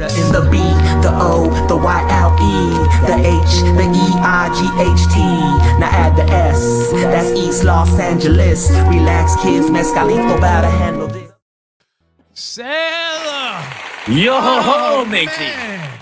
In the B, the O, the Y-L-E, the H, the E-I-G-H-T. Now add the S, that's East Los Angeles. Relax, kids, mezcalito about to handle this. Sailor! Yo, matey. Man.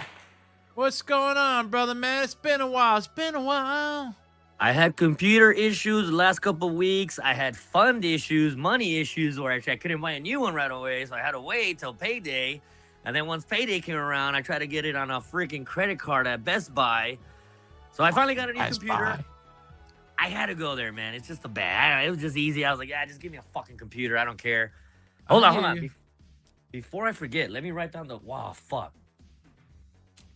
What's going on, brother, man? It's been a while. I had computer issues the last couple of weeks. I had fund issues, money issues, or actually I couldn't buy a new one right away, so I had to wait till payday. And then once payday came around, I tried to get it on a freaking credit card at Best Buy. So I finally got a new computer. I had to go there, man. It's just a bad. It was just easy. I was like, yeah, just give me a fucking computer. I don't care. Hold on. Before I forget, let me write down the fuck.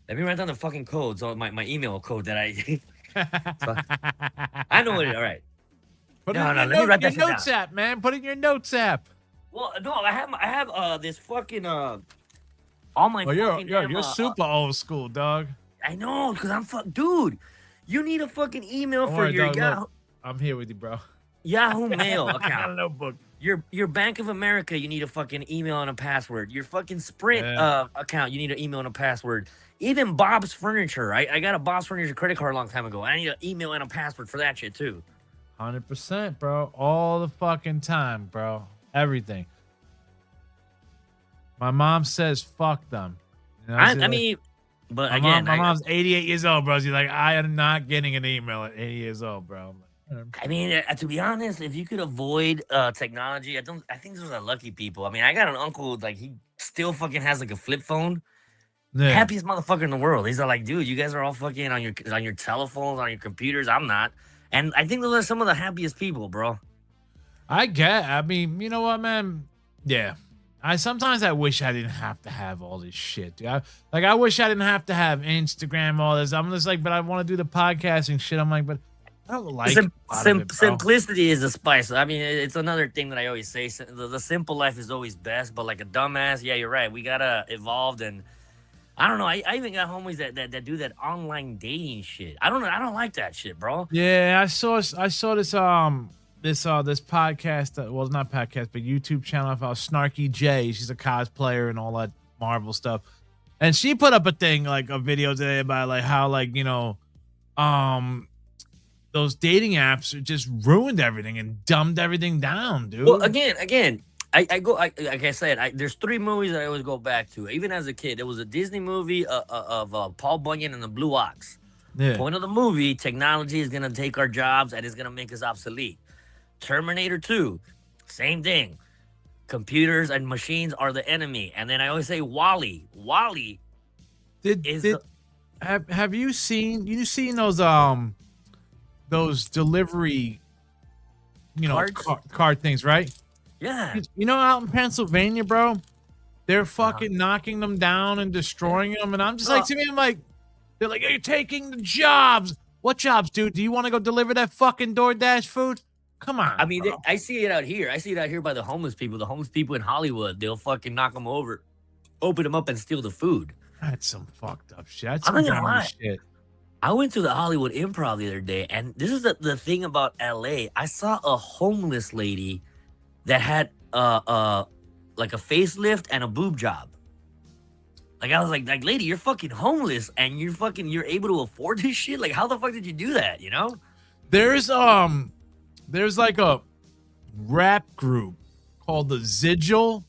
Let me write down the fucking code. So my email code that I I know it. All right. Put it in your notes app, man. Put it in your notes app. Well, no, I have this fucking all my. Oh, you're super old school, dog. I know, because dude. You need a fucking email for your Yahoo. Look, I'm here with you, bro. Yahoo Mail account. Notebook. Your Bank of America, you need a fucking email and a password. Your fucking Sprint account, you need an email and a password. Even Bob's Furniture. I got a Bob's Furniture credit card a long time ago. I need an email and a password for that shit too. 100%, bro. All the fucking time, bro. Everything. My mom says fuck them. You know, I mean, but again, my mom's 88 years old, bro. She's like, I am not getting an email at 80 years old, bro. I mean, to be honest, if you could avoid technology, I think those are lucky people. I mean, I got an uncle, like, he still fucking has like a flip phone. Yeah. Happiest motherfucker in the world. He's like, dude, you guys are all fucking on your telephones, on your computers. I'm not. And I think those are some of the happiest people, bro. I mean, you know what, man? Yeah. Sometimes I wish I didn't have to have all this shit, dude. I wish I didn't have to have Instagram, all this. I'm just like, but I want to do the podcasting shit. I'm like, but I don't like simplicity is the spice. I mean, it's another thing that I always say. The simple life is always best, but like a dumbass, yeah, you're right. We gotta evolve, and I don't know. I even got homies that do that online dating shit. I don't know. I don't like that shit, bro. Yeah, I saw this this podcast. Well, it's not podcast, but YouTube channel of Snarky J. She's a cosplayer and all that Marvel stuff, and she put up a thing, like a video today about like how, like, you know, those dating apps just ruined everything and dumbed everything down, dude. Well, again, like I said, there's three movies that I always go back to. Even as a kid, there was a Disney movie of Paul Bunyan and the Blue Ox. Yeah. Point of the movie: technology is gonna take our jobs and it's gonna make us obsolete. Terminator 2, same thing. Computers and machines are the enemy. And then I always say WALL-E. WALL-E have you seen those delivery, you know, card things, right? Yeah. You know, out in Pennsylvania, bro, they're fucking knocking them down and destroying them. And I'm just like, to me, I'm like, they're like, you're taking the jobs. What jobs, dude? Do you want to go deliver that fucking DoorDash food? Come on. I mean, I see it out here. I see it out here by the homeless people. The homeless people in Hollywood, they'll fucking knock them over, open them up, and steal the food. That's some fucked up shit. That's I'm not gonna lie. Shit. I went to the Hollywood Improv the other day, and this is the thing about LA. I saw a homeless lady that had like a facelift and a boob job. Like, I was like, lady, you're fucking homeless and you're able to afford this shit? Like, how the fuck did you do that, you know? There's like a rap group called the Zigil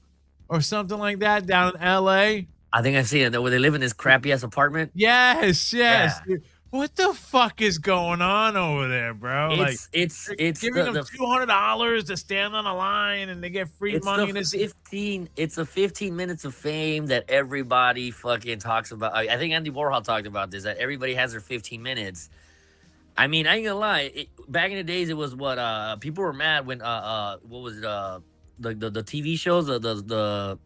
or something like that down in LA. I think I've seen it, where they live in this crappy ass apartment. Yes. Yeah. What the fuck is going on over there, bro? It's giving them $200 to stand on a line and they get free money. It's a 15 minutes of fame that everybody fucking talks about. I think Andy Warhol talked about this, that everybody has their 15 minutes. I mean, I ain't gonna lie. Back in the days, it was what people were mad when what was it, the TV shows, the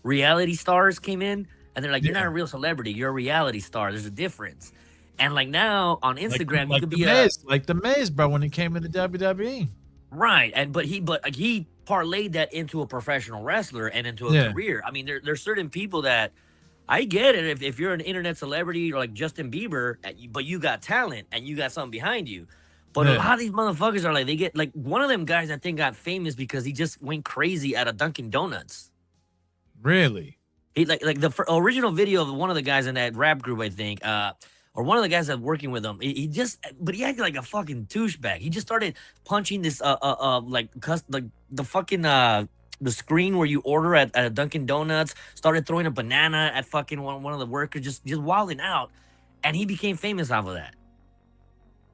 reality stars came in, and they're like, you're not a real celebrity, you're a reality star. There's a difference. And like now on Instagram, you could be like the Miz, bro, when he came into WWE. Right, but he parlayed that into a professional wrestler and into a career. I mean, there's certain people that I get it if you're an internet celebrity or like Justin Bieber, but you got talent and you got something behind you. But a lot of these motherfuckers are like, they get like one of them guys I think got famous because he just went crazy at a Dunkin' Donuts. Really? He like the original video of one of the guys in that rap group, I think, or one of the guys that working with him. He just, but he acted like a fucking douchebag. He just started punching this like the fucking the screen where you order at a Dunkin' Donuts. Started throwing a banana at fucking one of the workers, just wilding out, and he became famous off of that.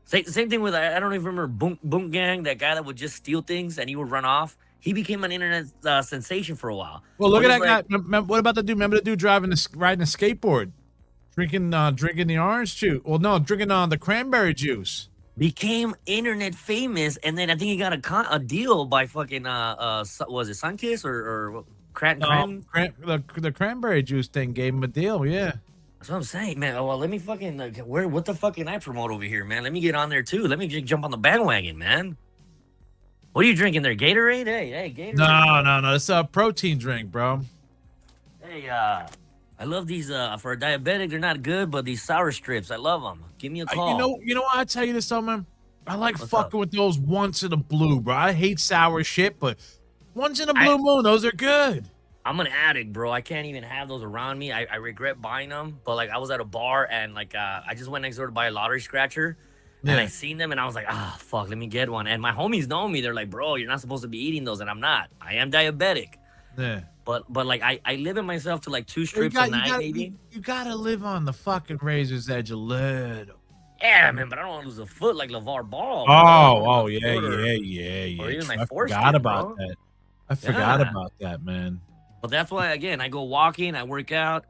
Same thing with, I don't even remember Boom Gang, that guy that would just steal things and he would run off. He became an internet sensation for a while. Well, look at that guy. What about the dude? Remember the dude riding a skateboard, drinking the orange juice? Well, no, drinking the cranberry juice. Became internet famous, and then I think he got a deal by fucking was it Sunkiss or the cranberry juice thing gave him a deal. Yeah. That's what I'm saying, man. Oh, well, let me fucking what the fuck can I promote over here, man? Let me get on there too. Let me just jump on the bandwagon, man. What are you drinking there? Gatorade? Hey, Gatorade. No. It's a protein drink, bro. Hey, I love these. For a diabetic, they're not good, but these sour strips, I love them. Give me a call. You know what? I tell you this, though, man. I like fucking with those once in a blue, bro. I hate sour shit, but once in a blue moon, those are good. I'm an addict, bro. I can't even have those around me. I regret buying them, but like I was at a bar and like I just went next door to buy a lottery scratcher, and I seen them and I was like, fuck, let me get one. And my homies know me. They're like, bro, you're not supposed to be eating those, and I'm not. I am diabetic. Yeah. But like I limit myself to like 2 strips a night, maybe. You gotta live on the fucking razor's edge a little. Yeah, man, but I don't want to lose a foot like LeVar Ball. Yeah. Or even my foreskin, I forgot about that. I forgot about that, man. But that's why, again, I go walking, I work out.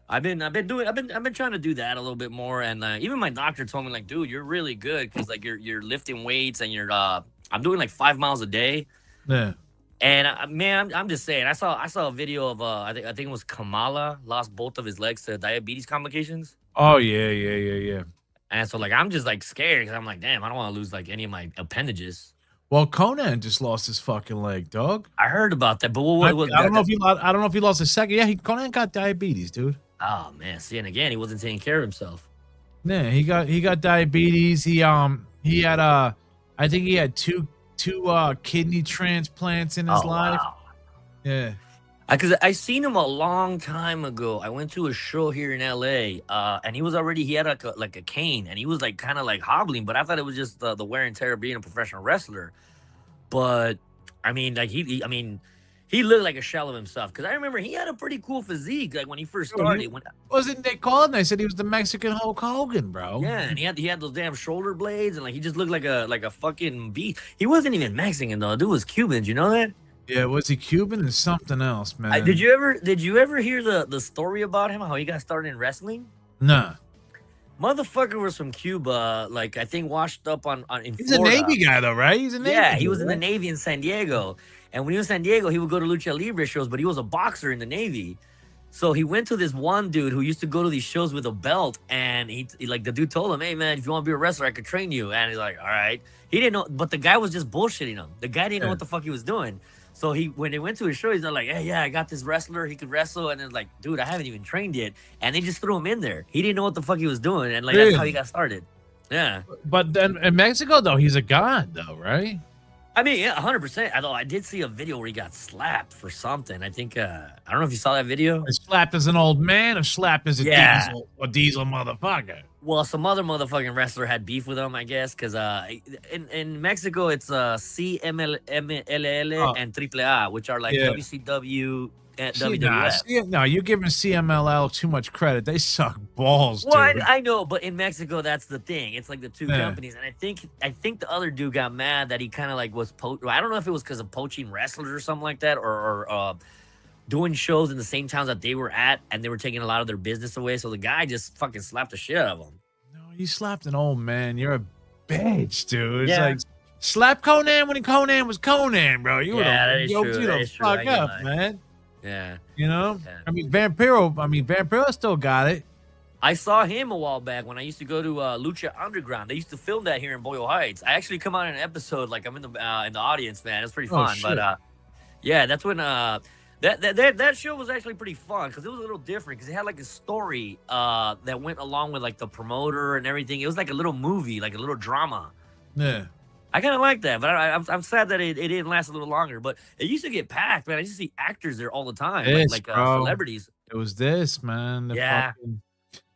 I've been trying to do that a little bit more, and even my doctor told me, like, dude, you're really good because like you're lifting weights and you're I'm doing like 5 miles a day. Yeah. And man, I'm just saying, I saw a video of I think it was Kamala lost both of his legs to diabetes complications. Oh yeah. And so like I'm just like scared because I'm like, damn, I don't want to lose like any of my appendages. Well, Conan just lost his fucking leg, dog. I heard about that, but I don't know if he lost his second. Yeah, Conan got diabetes, dude. Oh man, see, and again, he wasn't taking care of himself. Yeah, he got diabetes. He had I think he had two kidney transplants in his life. Wow. Yeah. Because I seen him a long time ago. I went to a show here in LA, and he had like a cane, and he was like kind of like hobbling. But I thought it was just the wear and tear of being a professional wrestler. But I mean, like he looked like a shell of himself. Because I remember he had a pretty cool physique, like when he first started. Wasn't they called? They said he was the Mexican Hulk Hogan, bro. Yeah, and he had those damn shoulder blades, and like he just looked like a fucking beast. He wasn't even Mexican though. Dude was Cuban. You know that? Yeah, was he Cuban or something else, man? Did you ever hear the story about him? How he got started in wrestling? Nah. Motherfucker was from Cuba, like I think washed up in He's Florida. a Navy guy though, right? He's a Navy. Yeah, he was in the Navy in San Diego, and when he was in San Diego, he would go to lucha libre shows, but he was a boxer in the Navy. So he went to this one dude who used to go to these shows with a belt, and he like the dude told him, "Hey man, if you want to be a wrestler, I could train you." And he's like, "All right." He didn't know, but the guy was just bullshitting him. The guy didn't know what the fuck he was doing. So when they went to his show, he's like, "Hey, yeah, I got this wrestler. He could wrestle." And then like, "Dude, I haven't even trained yet." And they just threw him in there. He didn't know what the fuck he was doing, and like that's how he got started. Yeah. But then in Mexico, though, he's a god, though, right? I mean, yeah, 100%. Although I did see a video where he got slapped for something. I think I don't know if you saw that video. Slapped as an old man, or slapped as a diesel motherfucker. Well, some other motherfucking wrestler had beef with him, I guess, because in Mexico it's CMLL and AAA, which are like WCW and WWF. No, you're giving CMLL too much credit. They suck balls, dude. Well, I know, but in Mexico that's the thing. It's like the two companies, and I think the other dude got mad that he kind of like was I don't know if it was because of poaching wrestlers or something like that, or doing shows in the same towns that they were at, and they were taking a lot of their business away. So the guy just fucking slapped the shit out of him. No, you slapped an old man. You're a bitch, dude. It's like slap Conan when Conan was Conan, bro. You yoked you the fuck up, man. Yeah. You know? Yeah. I mean, Vampiro still got it. I saw him a while back when I used to go to Lucha Underground. They used to film that here in Boyle Heights. I actually come out in an episode, like I'm in the audience, man. It's pretty fun. But yeah, that's when that show was actually pretty fun because it was a little different because it had like a story that went along with like the promoter and everything. It was like a little movie, like a little drama. Yeah. I kind of like that, but I'm sad that it didn't last a little longer. But it used to get packed, man. I used to see actors there all the time, like celebrities. It was this, man. Yeah.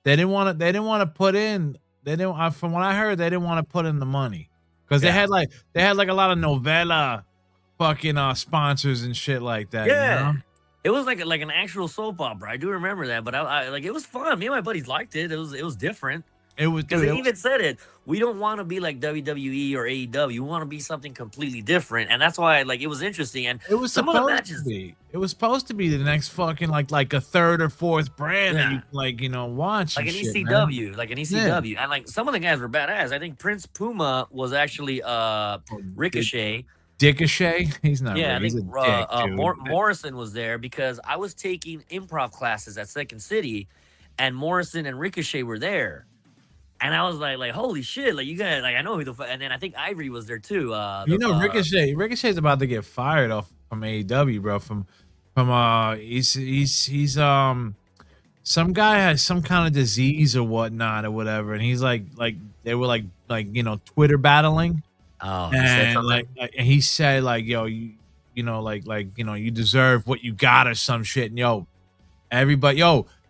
They didn't want to. They didn't want to put in. They didn't. From what I heard, they didn't want to put in the money because Yeah. they had like a lot of novella fucking sponsors and shit like that. Yeah. You know? It was like an actual soap opera. I do remember that, but I like it was fun. Me and my buddies liked it. It was different. It was Because they even said it. We don't want to be like WWE or AEW. We want to be something completely different, and that's why like it was interesting. And it was some of the supposed matches, to be. It was supposed to be the next fucking like a third or fourth brand that Yeah. you like watch like and an shit, man. ECW, like an ECW, and like some of the guys were badass. I think Prince Puma was actually Ricochet. Dickochet. He's not. Yeah, I He's think a dick, dude. Morrison was there because I was taking improv classes at Second City, and Morrison and Ricochet were there. And I was like, holy shit, like you guys, like I know who the and then I think Ivory was there too. Ricochet's about to get fired off from AEW, bro. From he's some guy has some kind of disease or whatnot or whatever, and he's like they were like Twitter battling. Oh, And and he said like, yo, you deserve what you got or some shit. And everybody,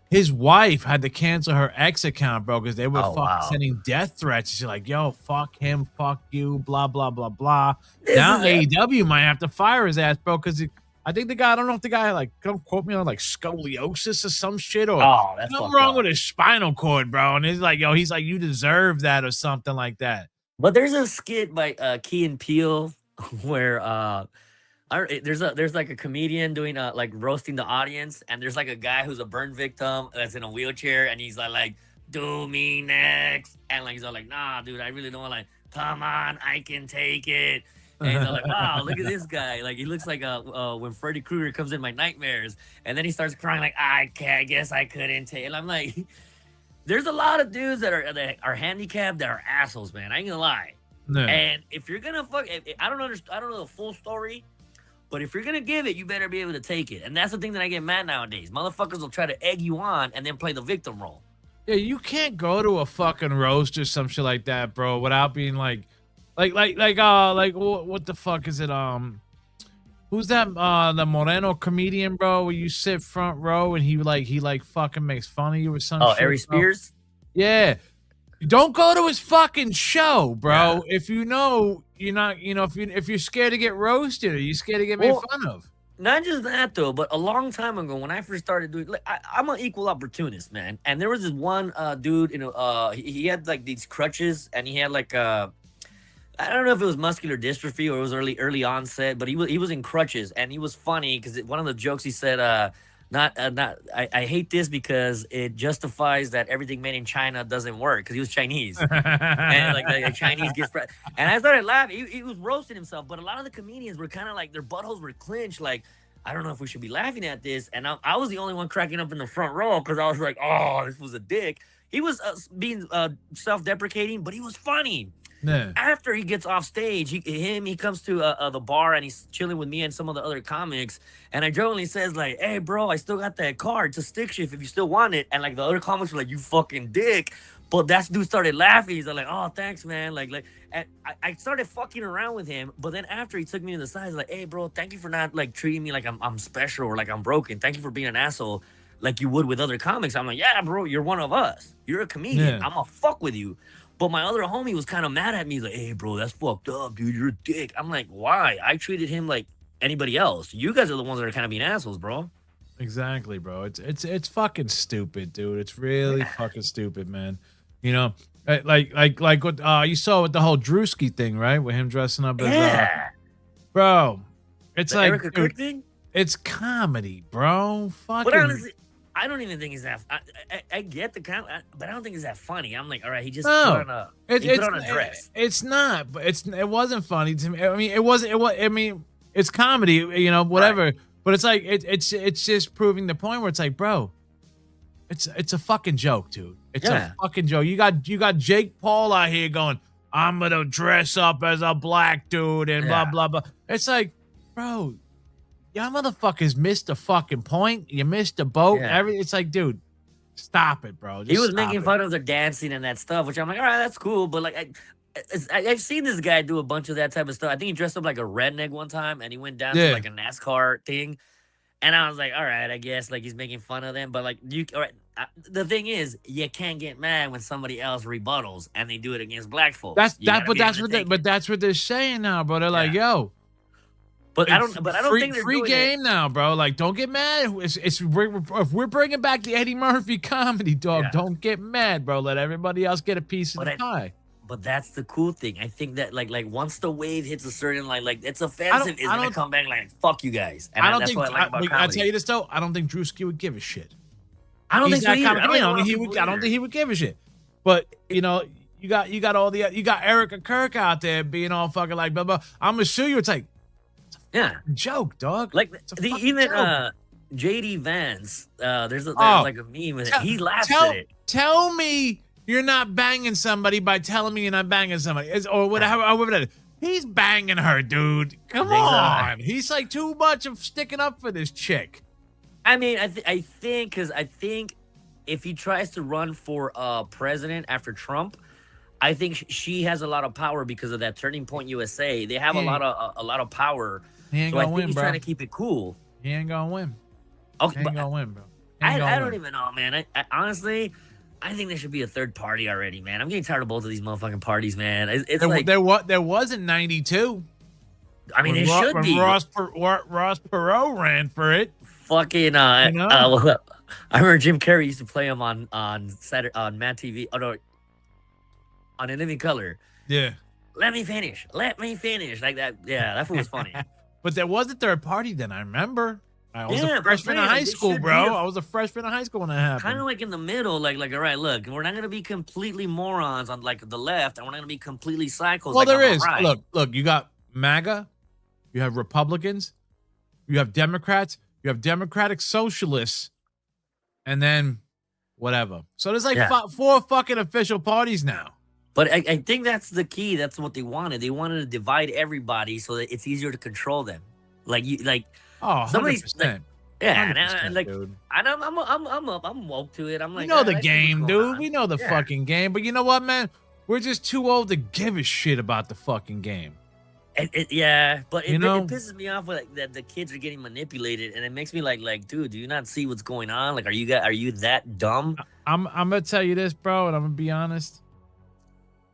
his wife had to cancel her ex account, bro, because they were sending death threats. She's like, yo, fuck him, fuck you, blah, blah, blah, blah. Now AEW might have to fire his ass, bro, because I think the guy, I don't know if the guy, like, don't quote me on, like, scoliosis or some shit, or that's something wrong with his spinal cord, bro. And he's like, you deserve that or something like that. But there's a skit by Key and Peele where there's like a comedian doing like roasting the audience, and there's like a guy who's a burn victim that's in a wheelchair, and he's like do me next, and like he's all like, nah, dude, I really don't want, like, come on, I can take it. And he's all like, wow, look at this guy, like he looks like when Freddy Krueger comes in my nightmares, and then he starts crying like, I guess I couldn't take it. And I'm like, there's a lot of dudes that are handicapped that are assholes, man. I ain't gonna lie. No. And if you're gonna I don't know the full story, but if you're gonna give it, you better be able to take it. And that's the thing that I get mad nowadays. Motherfuckers will try to egg you on and then play the victim role. Yeah, you can't go to a fucking roast or some shit like that, bro, without being like what the fuck is it? Who's that? The Moreno comedian, bro, where you sit front row and he fucking makes fun of you or something. Oh, Ari Spears? Yeah. Don't go to his fucking show, bro. Yeah. If you know you're not, if you're scared to get roasted or you're scared to get made fun of. Not just that though, but a long time ago when I first started doing, like, I'm an equal opportunist, man. And there was this one dude, he had like these crutches, and he had like I don't know if it was muscular dystrophy or it was early onset, but he was in crutches, and he was funny because one of the jokes he said, I hate this because it justifies that everything made in China doesn't work, because he was Chinese. And like Chinese gets, and I started laughing. He was roasting himself, but a lot of the comedians were kind of like, their buttholes were clenched, like, I don't know if we should be laughing at this. And I was the only one cracking up in the front row because I was like, oh, this was a dick. He was being self-deprecating, but he was funny. Yeah. After he gets off stage, he comes to the bar, and he's chilling with me and some of the other comics. And I jokingly says like, hey, bro, I still got that card. It's a stick shift if you still want it. And like the other comics were like, you fucking dick. But that dude started laughing. He's like, oh, thanks, man. And I started fucking around with him. But then after he took me to the side, he's like, hey, bro, thank you for not like treating me like I'm special or like I'm broken. Thank you for being an asshole like you would with other comics. I'm like, yeah, bro, you're one of us. You're a comedian. Yeah. I'm gonna fuck with you. But my other homie was kind of mad at me. He's like, hey, bro, that's fucked up, dude. You're a dick. I'm like, why? I treated him like anybody else. You guys are the ones that are kind of being assholes, bro. Exactly, bro. It's fucking stupid, dude. It's really fucking stupid, man. Like what you saw with the whole Drewski thing, right? With him dressing up as bro. It's the like Erica Cook thing? It's comedy, bro. Fucking. But honestly, I don't even think it's that. I get the comment, but I don't think it's that funny. I'm like, all right, he just put on a dress. It's not, but it wasn't funny to me. I mean, it wasn't. I mean, it's comedy, whatever. Right. But it's like it's just proving the point where it's like, bro, it's a fucking joke, dude. It's a fucking joke. You got Jake Paul out here going, I'm gonna dress up as a black dude and blah blah blah. It's like, bro. Y'all motherfuckers missed the fucking point. You missed the boat. It's like, dude, stop it, bro. He was making fun of their dancing and that stuff, which I'm like, all right, that's cool. But like, I've seen this guy do a bunch of that type of stuff. I think he dressed up like a redneck one time, and he went down to like a NASCAR thing. And I was like, all right, I guess like he's making fun of them, but like all right. The thing is, you can't get mad when somebody else rebuttals and they do it against black folks. That's what they're saying now, bro. They're like, yo. But I don't think they're free doing game it. now, bro. Like, don't get mad. If we're bringing back the Eddie Murphy comedy, dog, don't get mad, bro. Let everybody else get a piece of the pie. But that's the cool thing. I think that like once the wave hits a certain like it's offensive, it's gonna come back like fuck you guys. And that's what I like about comedy. I tell you this though, I don't think Drewski would give a shit. I don't think so either. I don't think he would give a shit. But you know, you got Erica Kirk out there being all fucking like blah blah. I'm gonna sue you. It's like joke, dog. Like even JD Vance, there's like a meme with it. He laughs at it. Tell me you're not banging somebody by telling me you're not banging somebody. Or whatever. He's banging her, dude. Come on. He's like too much of sticking up for this chick. I mean, I think if he tries to run for president after Trump, I think she has a lot of power because of that Turning Point USA. They have a lot of power. He ain't gonna win, he's bro. trying to keep it cool. He ain't gonna win. Okay, he ain't gonna win, bro. I don't even know, man. I honestly, I think there should be a third party already, man. I'm getting tired of both of these motherfucking parties, man. It's like there was in '92. I mean, it should be. Ross Perot ran for it. Fucking I remember Jim Carrey used to play him on Saturday on Mad TV. Oh no, on In Living Color. Yeah. Let me finish like that. Yeah, that fool was funny. But there was a third party then. I remember. I was a freshman in high school, bro. I was a freshman in high school when that happened. Kind of like in the middle, like all right, look, we're not gonna be completely morons on like the left, and we're not gonna be completely psychos. Well, like there is. Right. Look, you got MAGA, you have Republicans, you have Democrats, you have Democratic Socialists, and then whatever. So there's like 4 fucking official parties now. But I think that's the key. That's what they wanted. They wanted to divide everybody so that it's easier to control them. Like you, like. Oh, 100%. Like, yeah, 100%, and like, dude. I'm woke to it. I'm like, we know the game, dude. We know the fucking game. But you know what, man? We're just too old to give a shit about the fucking game. But it pisses me off like, that the kids are getting manipulated, and it makes me like, dude, do you not see what's going on? Like, are you that dumb? I'm gonna tell you this, bro, and I'm gonna be honest.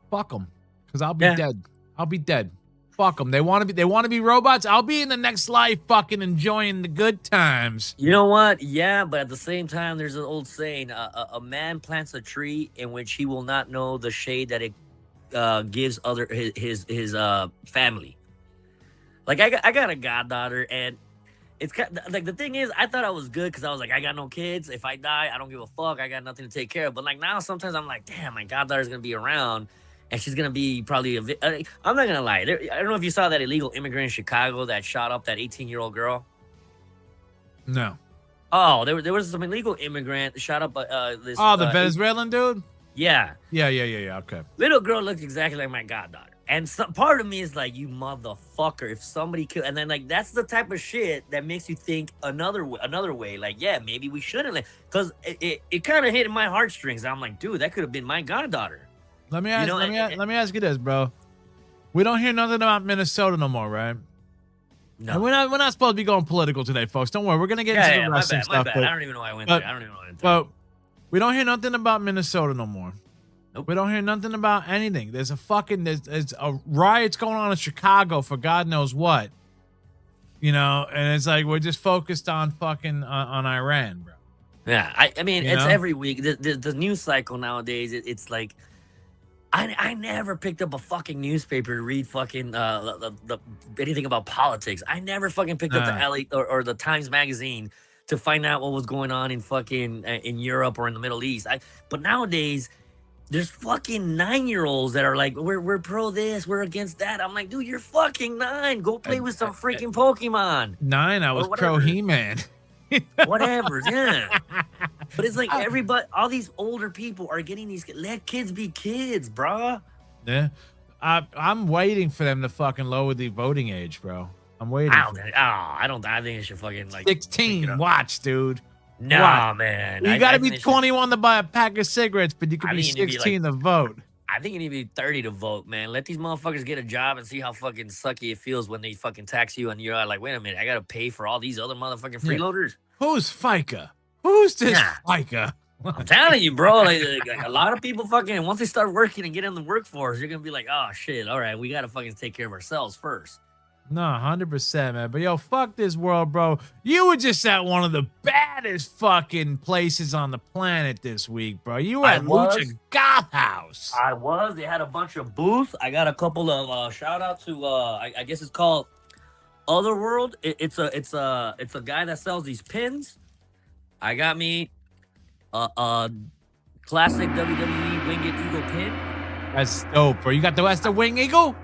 Fuck them, because I'll be dead. I'll be dead. Fuck them. They want to be robots. I'll be in the next life, fucking enjoying the good times. You know what? Yeah, but at the same time, there's an old saying: a man plants a tree in which he will not know the shade that it gives his family. Like I got a goddaughter, and it's like the thing is, I thought I was good because I was like, I got no kids. If I die, I don't give a fuck. I got nothing to take care of. But like now, sometimes I'm like, damn, my goddaughter's gonna be around. And she's going to be probably I'm not going to lie. I don't know if you saw that illegal immigrant in Chicago that shot up that 18-year-old girl. No. Oh, there was some illegal immigrant that shot up this. Oh, the Venezuelan dude? Yeah. Yeah. Okay. Little girl looks exactly like my goddaughter. And part of me is like, you motherfucker, if somebody killed. And then, like, that's the type of shit that makes you think another way. Like, yeah, maybe we shouldn't. Because it kind of hit my heartstrings. I'm like, dude, that could have been my goddaughter. Let me ask you this, bro. We don't hear nothing about Minnesota no more, right? No. And we're not supposed to be going political today, folks. Don't worry. We're gonna get into the wrestling stuff. My bad. I don't even know why I went there. I don't even know why I went there. But we don't hear nothing about Minnesota no more. Nope. We don't hear nothing about anything. There's a riots going on in Chicago for God knows what. You know, and it's like we're just focused on fucking on Iran, bro. Yeah, I mean, it's every week. The news cycle nowadays, it's like. I never picked up a fucking newspaper to read fucking anything about politics. I never fucking picked up the LA or the Times magazine to find out what was going on in fucking in Europe or in the Middle East. But nowadays, there's fucking 9-year-olds that are like, we're pro this, we're against that. I'm like, dude, you're fucking 9. Go play with some freaking Pokemon. 9, I was pro He-Man. Whatever, yeah. But it's like everybody, all these older people are getting these. Let kids be kids, bro. Yeah, I'm waiting for them to fucking lower the voting age, bro. I'm waiting. I think it should fucking like 16. Watch, dude. Nah, man. You got to be 21 to buy a pack of cigarettes, but you can be 16 to vote. I think you need to be 30 to vote, man. Let these motherfuckers get a job and see how fucking sucky it feels when they fucking tax you and you're like, wait a minute, I gotta pay for all these other motherfucking freeloaders. Who's FICA? Who's this Yeah. FICA? I'm telling you, bro. Like, a lot of people fucking once they start working and get in the workforce, you're gonna be like, oh shit, all right, we gotta fucking take care of ourselves first. No, 100%, man. But yo, fuck this world, bro. You were just at one of the baddest fucking places on the planet this week, bro. You were at Lucha Goth House. I was. They had a bunch of booths. I got a couple of shout out to I guess it's called Otherworld. It's a guy that sells these pins. I got me classic WWE Winged Eagle pin. That's dope, bro. You got that's the Wing Eagle?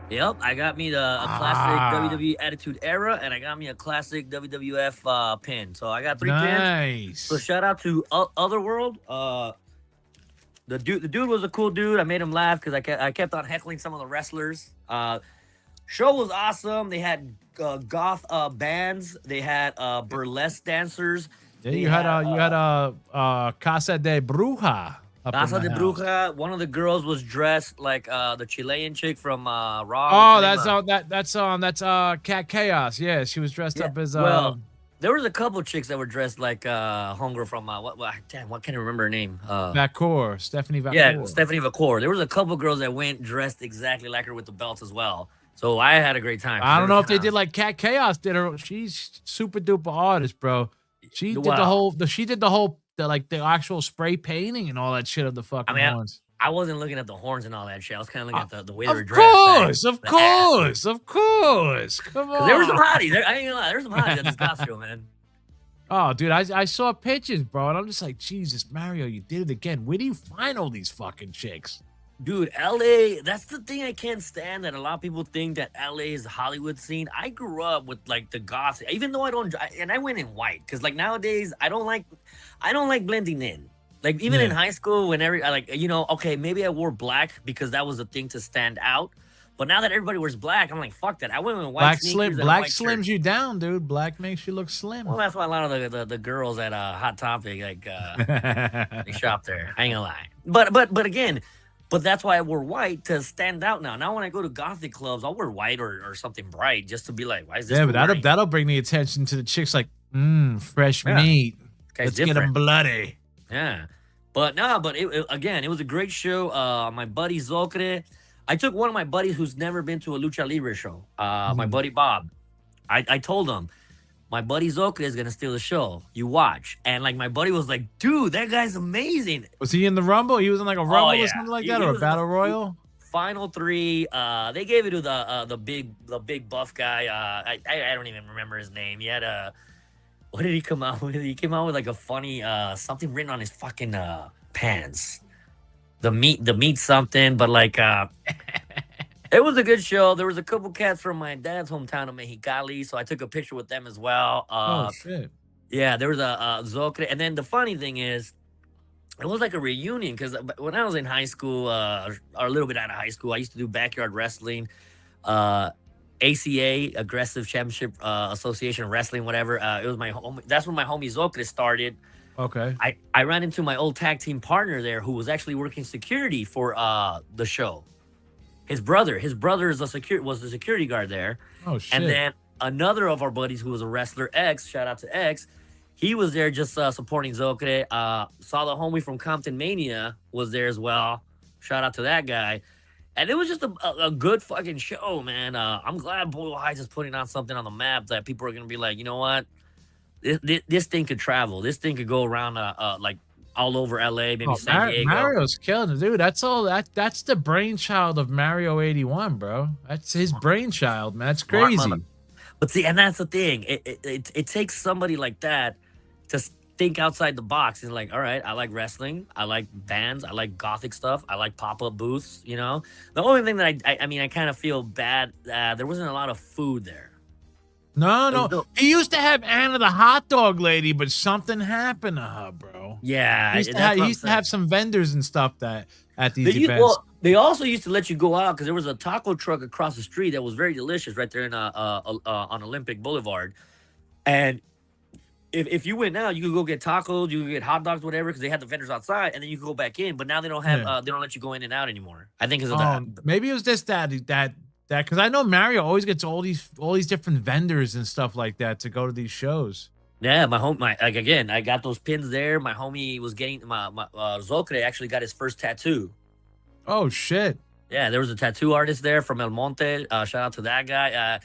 Yep, I got me a classic WWE Attitude Era, and I got me a classic WWF pin. So I got 3 pins. So shout out to Otherworld. The dude was a cool dude. I made him laugh because I kept on heckling some of the wrestlers. Show was awesome. They had goth bands. They had burlesque dancers. Yeah, you had Casa de Bruja. Casa de Bruja. One of the girls was dressed like the Chilean chick from Oh, Raw. that's Cat Chaos. Yeah, she was dressed up as well. There was a couple chicks that were dressed like homegirl from what can't I remember her name? Vacor, Stephanie Vacor. Yeah, Stephanie Vacor. There was a couple girls that went dressed exactly like her with the belts as well. So I had a great time. I don't know if they did like Cat Chaos did her. She's super duper artist, bro. She did the actual spray painting and all that shit of the fucking horns. I wasn't looking at the horns and all that shit. I was kind of looking at the way they were dressed. Of course. Come on. There were some hotties. I ain't gonna lie. There were some hotties at this costume, man. Oh, dude, I saw pictures, bro, and I'm just like, Jesus, Mario, you did it again. Where do you find all these fucking chicks? Dude, LA, that's the thing I can't stand, that a lot of people think that LA is the Hollywood scene. I grew up with like the goth, even though I went in white, because like nowadays I don't like blending in. Like even in high school, whenever okay, maybe I wore black because that was the thing to stand out. But now that everybody wears black, I'm like, fuck that. I went with white sneakers. Black slims you down, dude. Black makes you look slim. Well, that's why a lot of the girls at Hot Topic they shop there. I ain't gonna lie. But again. But that's why I wore white, to stand out now. Now when I go to gothic clubs, I'll wear white or something bright just to be like, why is this? Yeah, but that'll bring the attention to the chicks like, fresh meat. Let's get them bloody. Yeah. But it was a great show. My buddy Zocre. I took one of my buddies who's never been to a Lucha Libre show. My buddy Bob. I told him, my buddy Zocre is gonna steal the show. You watch. And like my buddy was like, dude, that guy's amazing. Was he in the Rumble? He was in like a Rumble or something like that, or a Battle Royal? Final 3. They gave it to the big buff guy. I don't even remember his name. He had what did he come out with? He came out with like a funny something written on his fucking pants. The meat something, but like it was a good show. There was a couple cats from my dad's hometown of Mexicali, so I took a picture with them as well. Oh shit! Yeah, there was a Zocre, and then the funny thing is, it was like a reunion because when I was in high school, or a little bit out of high school, I used to do backyard wrestling, ACA, Aggressive Championship Association Wrestling, whatever. It was my home. That's when my homie Zocre started. Okay. I ran into my old tag team partner there, who was actually working security for the show. His brother was the security guard there. Oh shit! And then another of our buddies who was a wrestler, X, shout out to X, he was there just supporting Zocre. Saw the homie from Compton Mania was there as well. Shout out to that guy. And it was just a good fucking show, man. I'm glad Boyle Heights is putting on something on the map that people are gonna be like, you know what? This thing could travel. This thing could go around like all over LA, maybe San Diego. Mario's killing it, dude. That's the brainchild of Mario 81, bro. That's his brainchild, man. That's crazy. But see, and that's the thing. It takes somebody like that to think outside the box. And like, all right, I like wrestling. I like bands. I like gothic stuff. I like pop-up booths, you know? The only thing that I kind of feel bad, there wasn't a lot of food there. No. He used to have Anna the hot dog lady, but something happened to her, bro. Yeah. He used to have some vendors and stuff at these events. They also used to let you go out because there was a taco truck across the street that was very delicious right there in on Olympic Boulevard. And if you went now, you could go get tacos, you could get hot dogs, whatever, because they had the vendors outside, and then you could go back in. But now they don't have they don't let you go in and out anymore. I think because of that. Maybe it was just that because I know Mario always gets all these different vendors and stuff like that to go to these shows. Yeah, like again, I got those pins there. My homie was getting my Zocre actually got his first tattoo. Oh shit! Yeah, there was a tattoo artist there from El Monte. Shout out to that guy.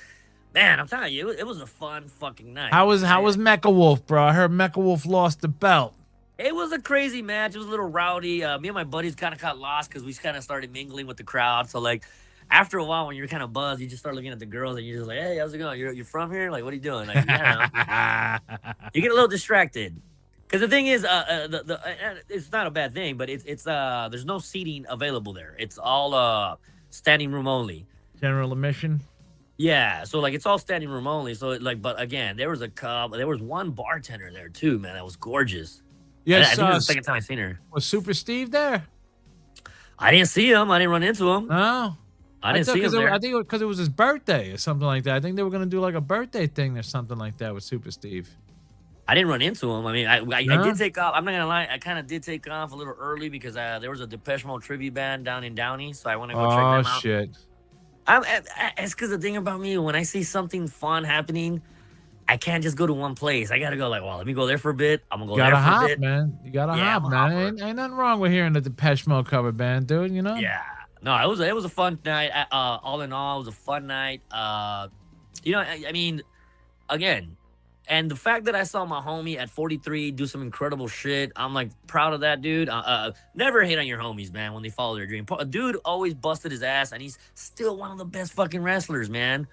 Man, I'm telling you, it was a fun fucking night. How was Mecha Wolf, bro? I heard Mecha Wolf lost the belt. It was a crazy match. It was a little rowdy. Me and my buddies kind of got lost because we kind of started mingling with the crowd. So like, after a while, when you're kind of buzzed, you just start looking at the girls and you're just like, "Hey, how's it going? You're from here? Like, what are you doing?" Like, yeah, you get a little distracted. Because the thing is, it's not a bad thing, but it's there's no seating available there. It's all standing room only. General admission. Yeah, so like it's all standing room only. So but again, there was one bartender there too, man. That was gorgeous. Yes, I think it was the second time I seen her. Was Super Steve there? I didn't see him. I didn't run into him. No, I didn't see him there. I think because it was his birthday or something like that. I think they were gonna do like a birthday thing or something like that with Super Steve. I didn't run into him. I mean, I did take off. I'm not gonna lie. I kind of did take off a little early because there was a Depeche Mode tribute band down in Downey, so I want to go check them out. Oh shit! It's because the thing about me, when I see something fun happening, I can't just go to one place. I gotta go like, well, let me go there for a bit. I'm gonna go there for a bit. Man. You gotta hop, man. Ain't nothing wrong with hearing the Depeche Mode cover band, dude. You know? Yeah. No, it was a fun night. All in all, it was a fun night. You know, I mean, again, and the fact that I saw my homie at 43 do some incredible shit, I'm like proud of that dude. Never hate on your homies, man, when they follow their dream. Dude always busted his ass, and he's still one of the best fucking wrestlers, man.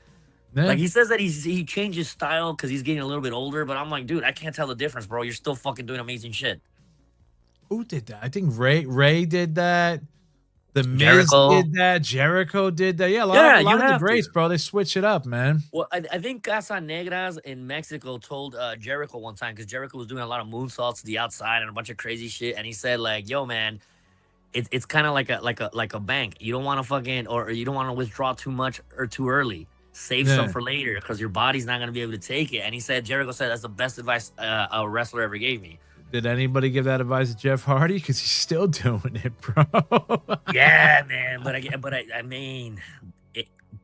Yeah. Like he says that he changed his style because he's getting a little bit older, but I'm like, dude, I can't tell the difference, bro. You're still fucking doing amazing shit. Who did that? I think Ray did that. The Miz Jericho did that. Jericho did that. Yeah, a lot of the greats, bro. They switch it up, man. Well, I think Casa Negras in Mexico told Jericho one time, because Jericho was doing a lot of moonsaults to the outside and a bunch of crazy shit, and he said like, "Yo, man, it's kind of like a bank. You don't want to fucking or you don't want to withdraw too much or too early. Save some for later because your body's not gonna be able to take it." And he said, Jericho said, "That's the best advice a wrestler ever gave me." Did anybody give that advice to Jeff Hardy? Because he's still doing it, bro. Yeah, man. But I mean,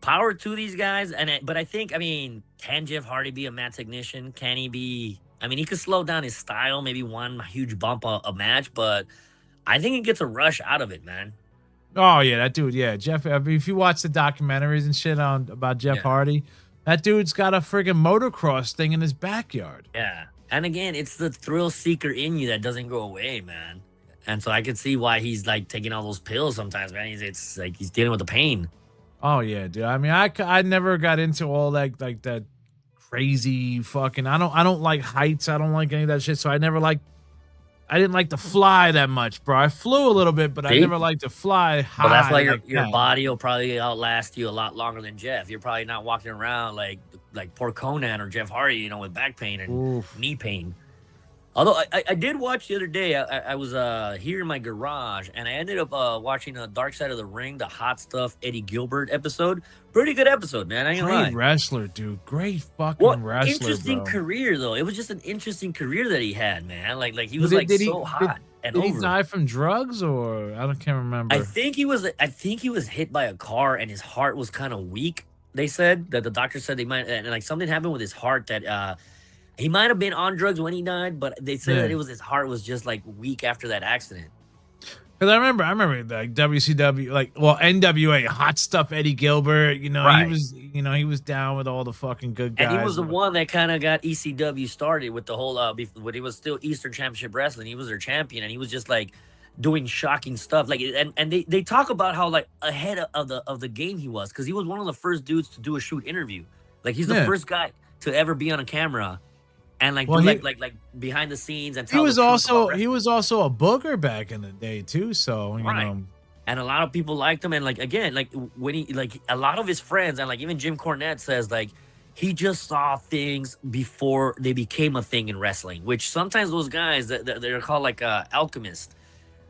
power to these guys. But I think, I mean, can Jeff Hardy be a mat technician? Can he be? I mean, he could slow down his style, maybe one huge bump a match, but I think he gets a rush out of it, man. Oh yeah, that dude. Yeah, Jeff. I mean, if you watch the documentaries and shit about Jeff Hardy, that dude's got a friggin' motocross thing in his backyard. Yeah. And again, it's the thrill seeker in you that doesn't go away, man. And so I could see why he's like taking all those pills sometimes, man. It's like he's dealing with the pain. Oh yeah, dude. I mean, I never got into all that like that crazy fucking. I don't like heights. I don't like any of that shit. So I didn't like to fly that much, bro. I flew a little bit, but I never liked to fly high. But that's why your body will probably outlast you a lot longer than Jeff. You're probably not walking around like poor Conan or Jeff Hardy, you know, with back pain and knee pain. Although I did watch the other day, I was here in my garage, and I ended up watching Dark Side of the Ring, the Hot Stuff Eddie Gilbert episode. Pretty good episode, man. I ain't gonna lie. Great wrestler, dude. Great fucking wrestler. Interesting career, though. It was just an interesting career that he had, man. Like he was so hot. Did he die from drugs, or can't remember? I think he was hit by a car, and his heart was kind of weak. They said that the doctor said they might, and like something happened with his heart that he might have been on drugs when he died, but they said that it was his heart was just like weak after that accident. Because I remember like WCW, NWA, Hot Stuff Eddie Gilbert. You know, he was down with all the fucking good guys. And he was the one that kind of got ECW started with the whole when he was still Eastern Championship Wrestling. He was their champion, and he was just like doing shocking stuff. Like, and they talk about how like ahead of the game he was, because he was one of the first dudes to do a shoot interview. Like he's the first guy to ever be on a camera. And like behind the scenes, and he was also a booger back in the day too. So you know, and a lot of people liked him. And like again, like when he a lot of his friends, and like even Jim Cornette says like he just saw things before they became a thing in wrestling. Which sometimes those guys they're called like alchemists.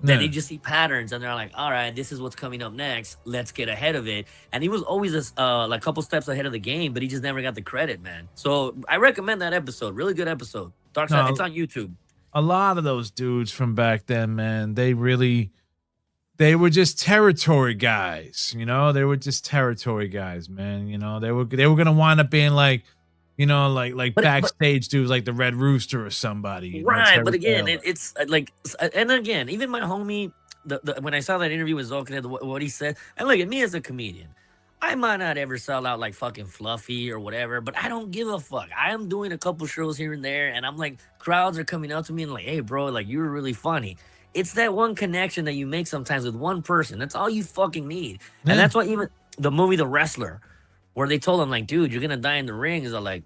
Then they just see patterns, and they're like, all right, this is what's coming up next. Let's get ahead of it. And he was always a couple steps ahead of the game, but he just never got the credit, man. So I recommend that episode. Really good episode. Dark Side. No, It's on YouTube. a lot of those dudes from back then, man, they were just territory guys, you know. They were just territory guys, man. You know, they were gonna wind up being like, you know, like But backstage dudes, like the Red Rooster or somebody. You know, right, Terry but again, Taylor. it's like, and again, even my homie, when I saw that interview with Zolkin, what he said, and look at me as a comedian, I might not ever sell out like fucking Fluffy or whatever, but I don't give a fuck. I am doing a couple shows here and there, and I'm like, crowds are coming up to me and like, hey, bro, like you were really funny. It's that one connection that you make sometimes with one person. That's all you fucking need, Yeah. and that's why even the movie The Wrestler, where they told him like, dude, you're gonna die in the ring, is like,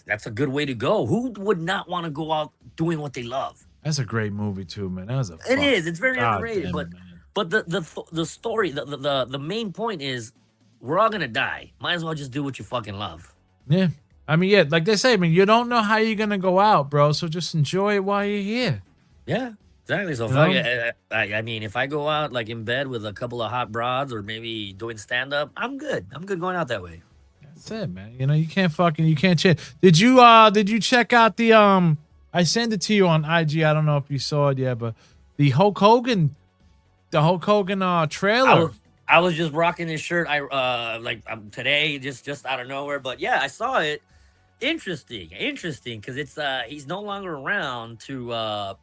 that's a good way to go. Who would not want to go out doing what they love? That's a great movie too, man. That was a It is. It's very underrated. damn But it, man. but the story, the main point is, we're all gonna die. Might as well just do what you fucking love. Yeah. I mean, yeah, like they say, I mean, you don't know how you're gonna go out, bro. So just enjoy it while you're here. Yeah, exactly. So You fuck know? it. I mean, if I go out like in bed with a couple of hot broads or maybe doing stand up, I'm good. I'm good going out that way. That's it, man. You know, you can't change. Did you check out the I sent it to you on IG. I don't know if you saw it yet, but the Hulk Hogan trailer. I was just rocking this shirt. Today, just out of nowhere. But yeah, I saw it. Interesting, because it's he's no longer around to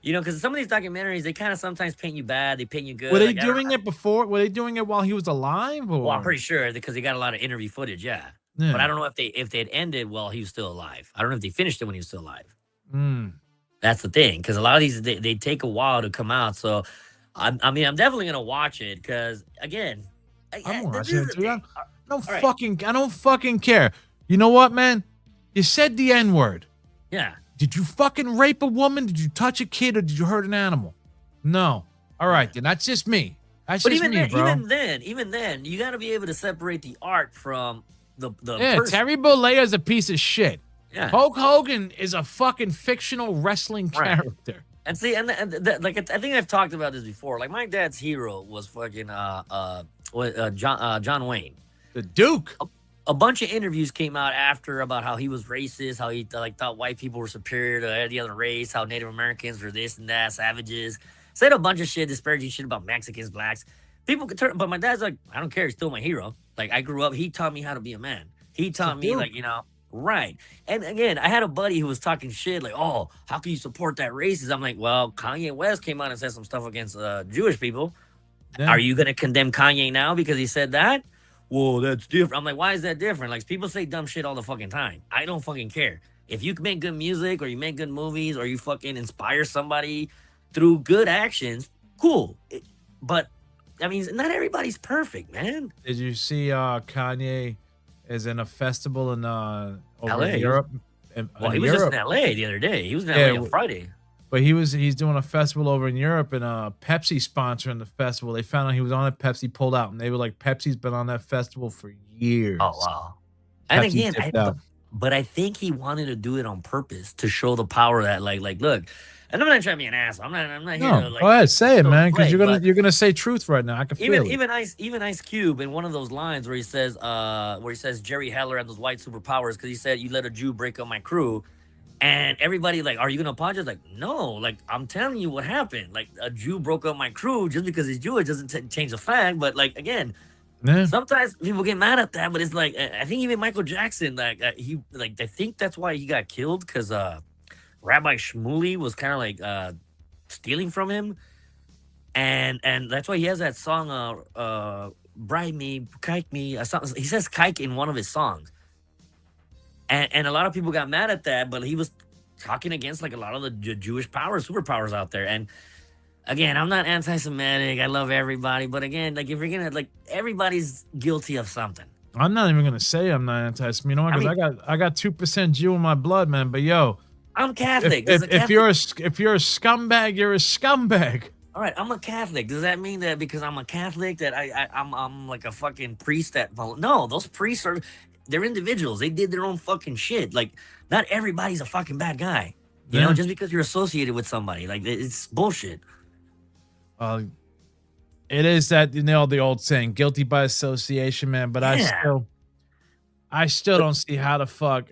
because some of these documentaries, they kind of sometimes paint you bad, they paint you good. Were they Like, I don't doing know. it before? Were they doing it while he was alive? Or? Well, I'm pretty sure because they got a lot of interview footage. Yeah. Yeah. But I don't know if they had ended while he was still alive. I don't know if they finished it when he was still alive. Mm. That's the thing, because a lot of these they take a while to come out. So I'm definitely gonna watch it because again, I'm this watching is it the too. thing. I don't fucking care. You know what, man? You said the N-word. Yeah. Did you fucking rape a woman? Did you touch a kid, or did you hurt an animal? No. All right, then that's just me. That's But just me, bro. even then, you got to be able to separate the art from the Yeah, person. Terry Bollea's a piece of shit. Yeah. Hulk Hogan is a fucking fictional wrestling Right. character. And see, like I think I've talked about this before. Like my dad's hero was fucking John Wayne. The Duke. A bunch of interviews came out after about how he was racist, how he thought white people were superior to any other race, how Native Americans were this and that, savages. Said a bunch of shit, disparaging shit about Mexicans, blacks. People could turn, but my dad's like, I don't care, he's still my hero. Like I grew up, he taught me how to be a man. He taught me, like, right. And again, I had a buddy who was talking shit, like, oh, how can you support that racist? I'm like, well, Kanye West came out and said some stuff against Jewish people. Yeah. Are you gonna condemn Kanye now because he said that? Well, that's different. I'm like, why is that different? Like, people say dumb shit all the fucking time. I don't fucking care. If you make good music or you make good movies or you fucking inspire somebody through good actions, cool. But, I mean, not everybody's perfect, man. Did you see Kanye is in a festival in over LA. in Europe? Well, he was just in LA the other day. He was in LA on Friday. But he's doing a festival over in Europe, and Pepsi sponsoring the festival. They found out he was on it. Pepsi pulled out, and they were like, Pepsi's been on that festival for years. Oh, wow. And Pepsi again, tipped out. but I think he wanted to do it on purpose to show the power that, like, look. And I'm not trying to be an asshole. I'm not here No, to, like, go ahead, say it, man, because but you're gonna say truth right now. I can feel it. even Ice Cube in one of those lines where he says Jerry Heller and those white superpowers, because he said, you let a Jew break up my crew. And everybody like, are you gonna apologize? Like, no, like I'm telling you what happened. Like a Jew broke up my crew. Just because he's Jewish doesn't change the fact. But like again, sometimes people get mad at that. But it's like, I think even Michael Jackson, like I think that's why he got killed, because Rabbi Shmuley was kind of like stealing from him, and that's why he has that song, "Bribe Me, Kike Me." He says "kike" in one of his songs. And a lot of people got mad at that, but he was talking against like a lot of the Jewish superpowers out there. And again, I'm not anti-Semitic. I love everybody, but again, like if you're gonna like, everybody's guilty of something. I'm not even gonna say I'm not anti-Semitic. You know what? Because I got 2% Jew in my blood, man. But yo, I'm Catholic. If you're a scumbag, you're a scumbag. All right, I'm a Catholic. Does that mean that because I'm a Catholic that I'm like a fucking priest that? No, those priests they're individuals. They did their own fucking shit. Like, not everybody's a fucking bad guy. You know, just because you're associated with somebody. Like, it's bullshit. It is that, the old saying, guilty by association, man. But I still don't see how the fuck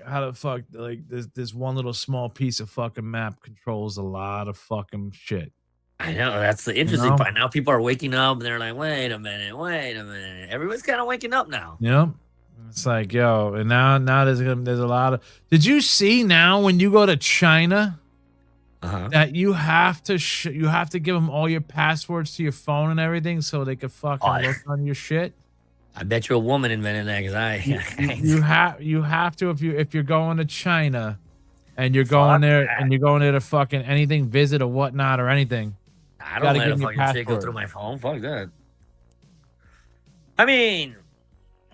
like this one little small piece of fucking map controls a lot of fucking shit. I know that's the You interesting know? part. Now people are waking up and they're like, wait a minute, wait a minute. Everyone's kind of waking up now. Yep. It's like, yo, and now there's a lot of. Did you see now when you go to China that you have to give them all your passwords to your phone and everything so they could fucking Oh, look on your shit? I bet you a woman invented that because You have to if you're going to China and you're going there that. and you're going there to fucking anything visit or whatnot or anything. I gotta don't let give a me your fucking shit go password. through my phone. Fuck that. I mean,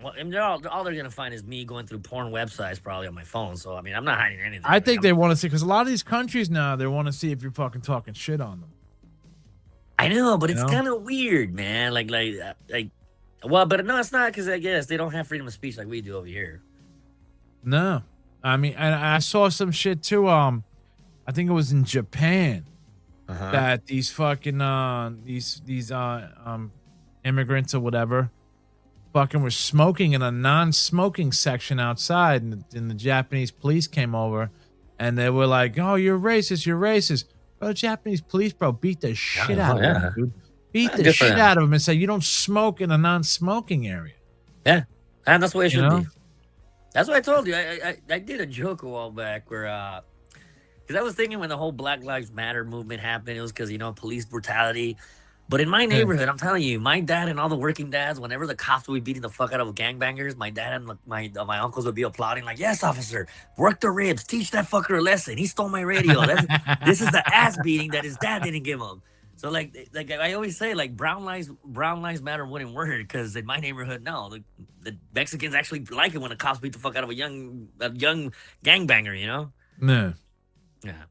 well, and all they're gonna find is me going through porn websites probably on my phone. So I mean, I'm not hiding anything. I think they want to see because a lot of these countries now they want to see if you're fucking talking shit on them. I know, but You it's know? kind of weird, man. Well, but no, it's not because I guess they don't have freedom of speech like we do over here. No, I mean, and I saw some shit too. I think it was in Japan that these fucking these immigrants or whatever fucking were smoking in a non-smoking section outside, and the Japanese police came over, and they were like, "Oh, you're racist, you're racist." Bro, the Japanese police, bro, beat the shit out of them, dude. Beat the Good for shit them. out of them and say you don't smoke in a non-smoking area. Yeah, and that's the way it should know? be. That's what I told you. I did a joke a while back where because I was thinking when the whole Black Lives Matter movement happened, it was because police brutality. But in my neighborhood, I'm telling you, my dad and all the working dads, whenever the cops would be beating the fuck out of gangbangers, my dad and my uncles would be applauding, like, "Yes, officer, work the ribs, teach that fucker a lesson. He stole my radio. This is the ass beating that his dad didn't give him." So like I always say, like brown lives matter wouldn't work because in my neighborhood, no, the Mexicans actually like it when the cops beat the fuck out of a young gangbanger, you know? No. Yeah.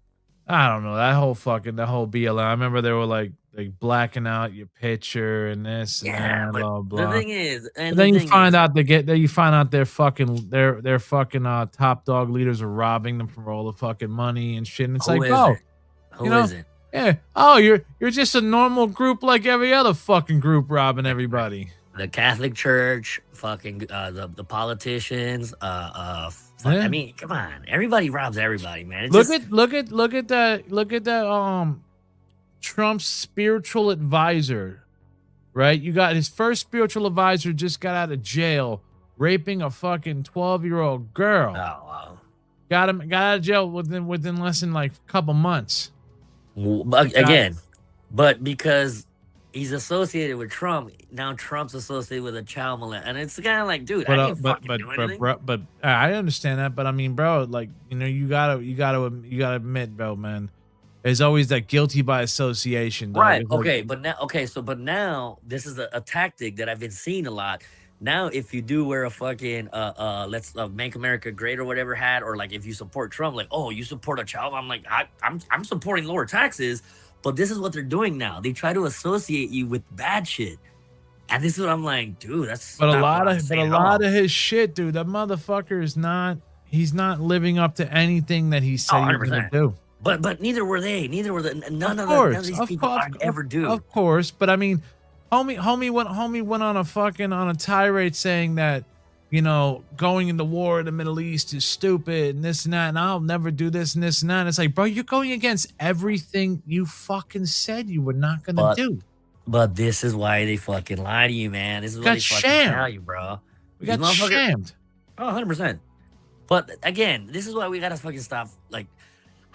I don't know that whole BLM. I remember they were like blacking out your picture and this and that, but blah blah. the thing is, and then you find out their fucking top dog leaders are robbing them for all the fucking money and shit. And it's like, oh, who is it? Yeah. Oh, you're just a normal group like every other fucking group robbing everybody. The Catholic Church, fucking the politicians, I mean, come on, everybody robs everybody, man. Look at that Trump's spiritual advisor, right? You got his first spiritual advisor just got out of jail raping a fucking 12-year-old girl. Oh wow. Got out of jail within less than like a couple months. But because he's associated with Trump, now Trump's associated with a child molester, and it's kind of like, dude, I didn't fucking do anything. But I understand that, but I mean, bro, like you gotta admit, bro, man, there's always that guilty by association, dog. Right? Okay, but now this is a tactic that I've been seeing a lot. Now, if you do wear a fucking let's make America great or whatever hat, or like if you support Trump, like, oh, you support a child, I'm like, I'm supporting lower taxes, but this is what they're doing now. They try to associate you with bad shit, and this is what I'm like, dude. That's a lot of his shit, dude. That motherfucker is not. He's not living up to anything that he said he was gonna do. But neither were they. None of these people ever do. Of course, but I mean. Homie went on a tirade saying that, going into war in the Middle East is stupid and this and that, and I'll never do this and this and that. And it's like, bro, you're going against everything you fucking said you were not gonna do. But this is why they fucking lie to you, man. This is what they fucking tell you, bro. We got shammed. Oh, 100%. But again, this is why we gotta fucking stop. Like,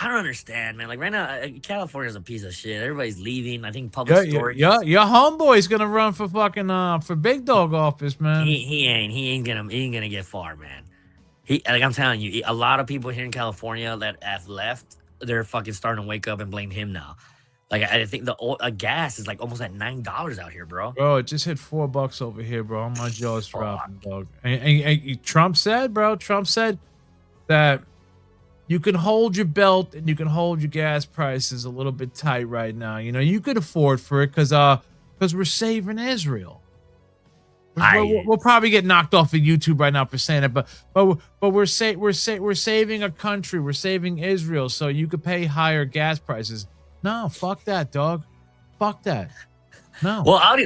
I don't understand, man. Like right now, California's a piece of shit. Everybody's leaving. I think public storage. Your homeboy's gonna run for fucking for big dog office, man. He ain't gonna get far, man. I'm telling you, a lot of people here in California that have left, they're fucking starting to wake up and blame him now. Like I think the gas is like almost at $9 out here, bro. Bro, it just hit $4 over here, bro. My jaw's dropping, dog. And Trump said that. You can hold your belt and you can hold your gas prices a little bit tight right now. You could afford for it because we're saving Israel. We'll probably get knocked off of YouTube right now for saying it, but we're saving a country. We're saving Israel, so you could pay higher gas prices. No, fuck that, dog. Fuck that. No. Well, out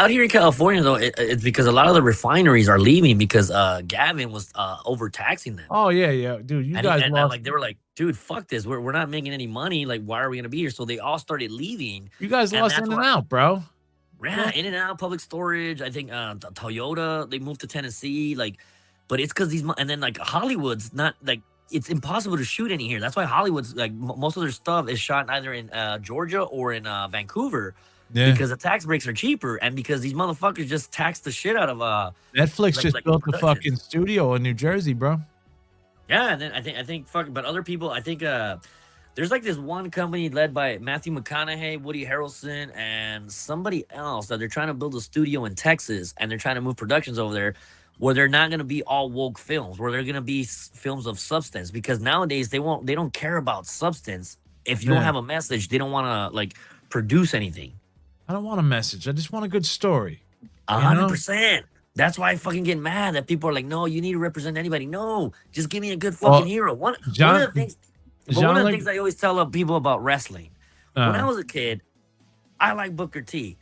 here in California though, it's because a lot of the refineries are leaving because Gavin was overtaxing them. Oh yeah, dude. You And, guys lost. like they were like, dude, fuck this. We're not making any money. Like, why are we gonna be here? So they all started leaving. You guys And lost that's In and why- Out, bro. Yeah, In and Out, Public Storage. I think Toyota, they moved to Tennessee. Like, but it's because and then like Hollywood's not like, it's impossible to shoot any here. That's why Hollywood's like most of their stuff is shot either in Georgia or in Vancouver. Yeah. Because the tax breaks are cheaper, and because these motherfuckers just tax the shit out of Netflix just built a productions. fucking studio in New Jersey, bro. Yeah, and then I think fucking, but other people, I think there's like this one company led by Matthew McConaughey, Woody Harrelson, and somebody else that they're trying to build a studio in Texas, and they're trying to move productions over there where they're not going to be all woke films, where they're going to be films of substance, because nowadays they don't care about substance. If you don't have a message, they don't want to like produce anything. I don't want a message. I just want a good story. 100%. That's why I fucking get mad that people are like, no, you need to represent anybody. No, just give me a good fucking hero. One of the things I always tell people about wrestling. When I was a kid, I liked Booker T.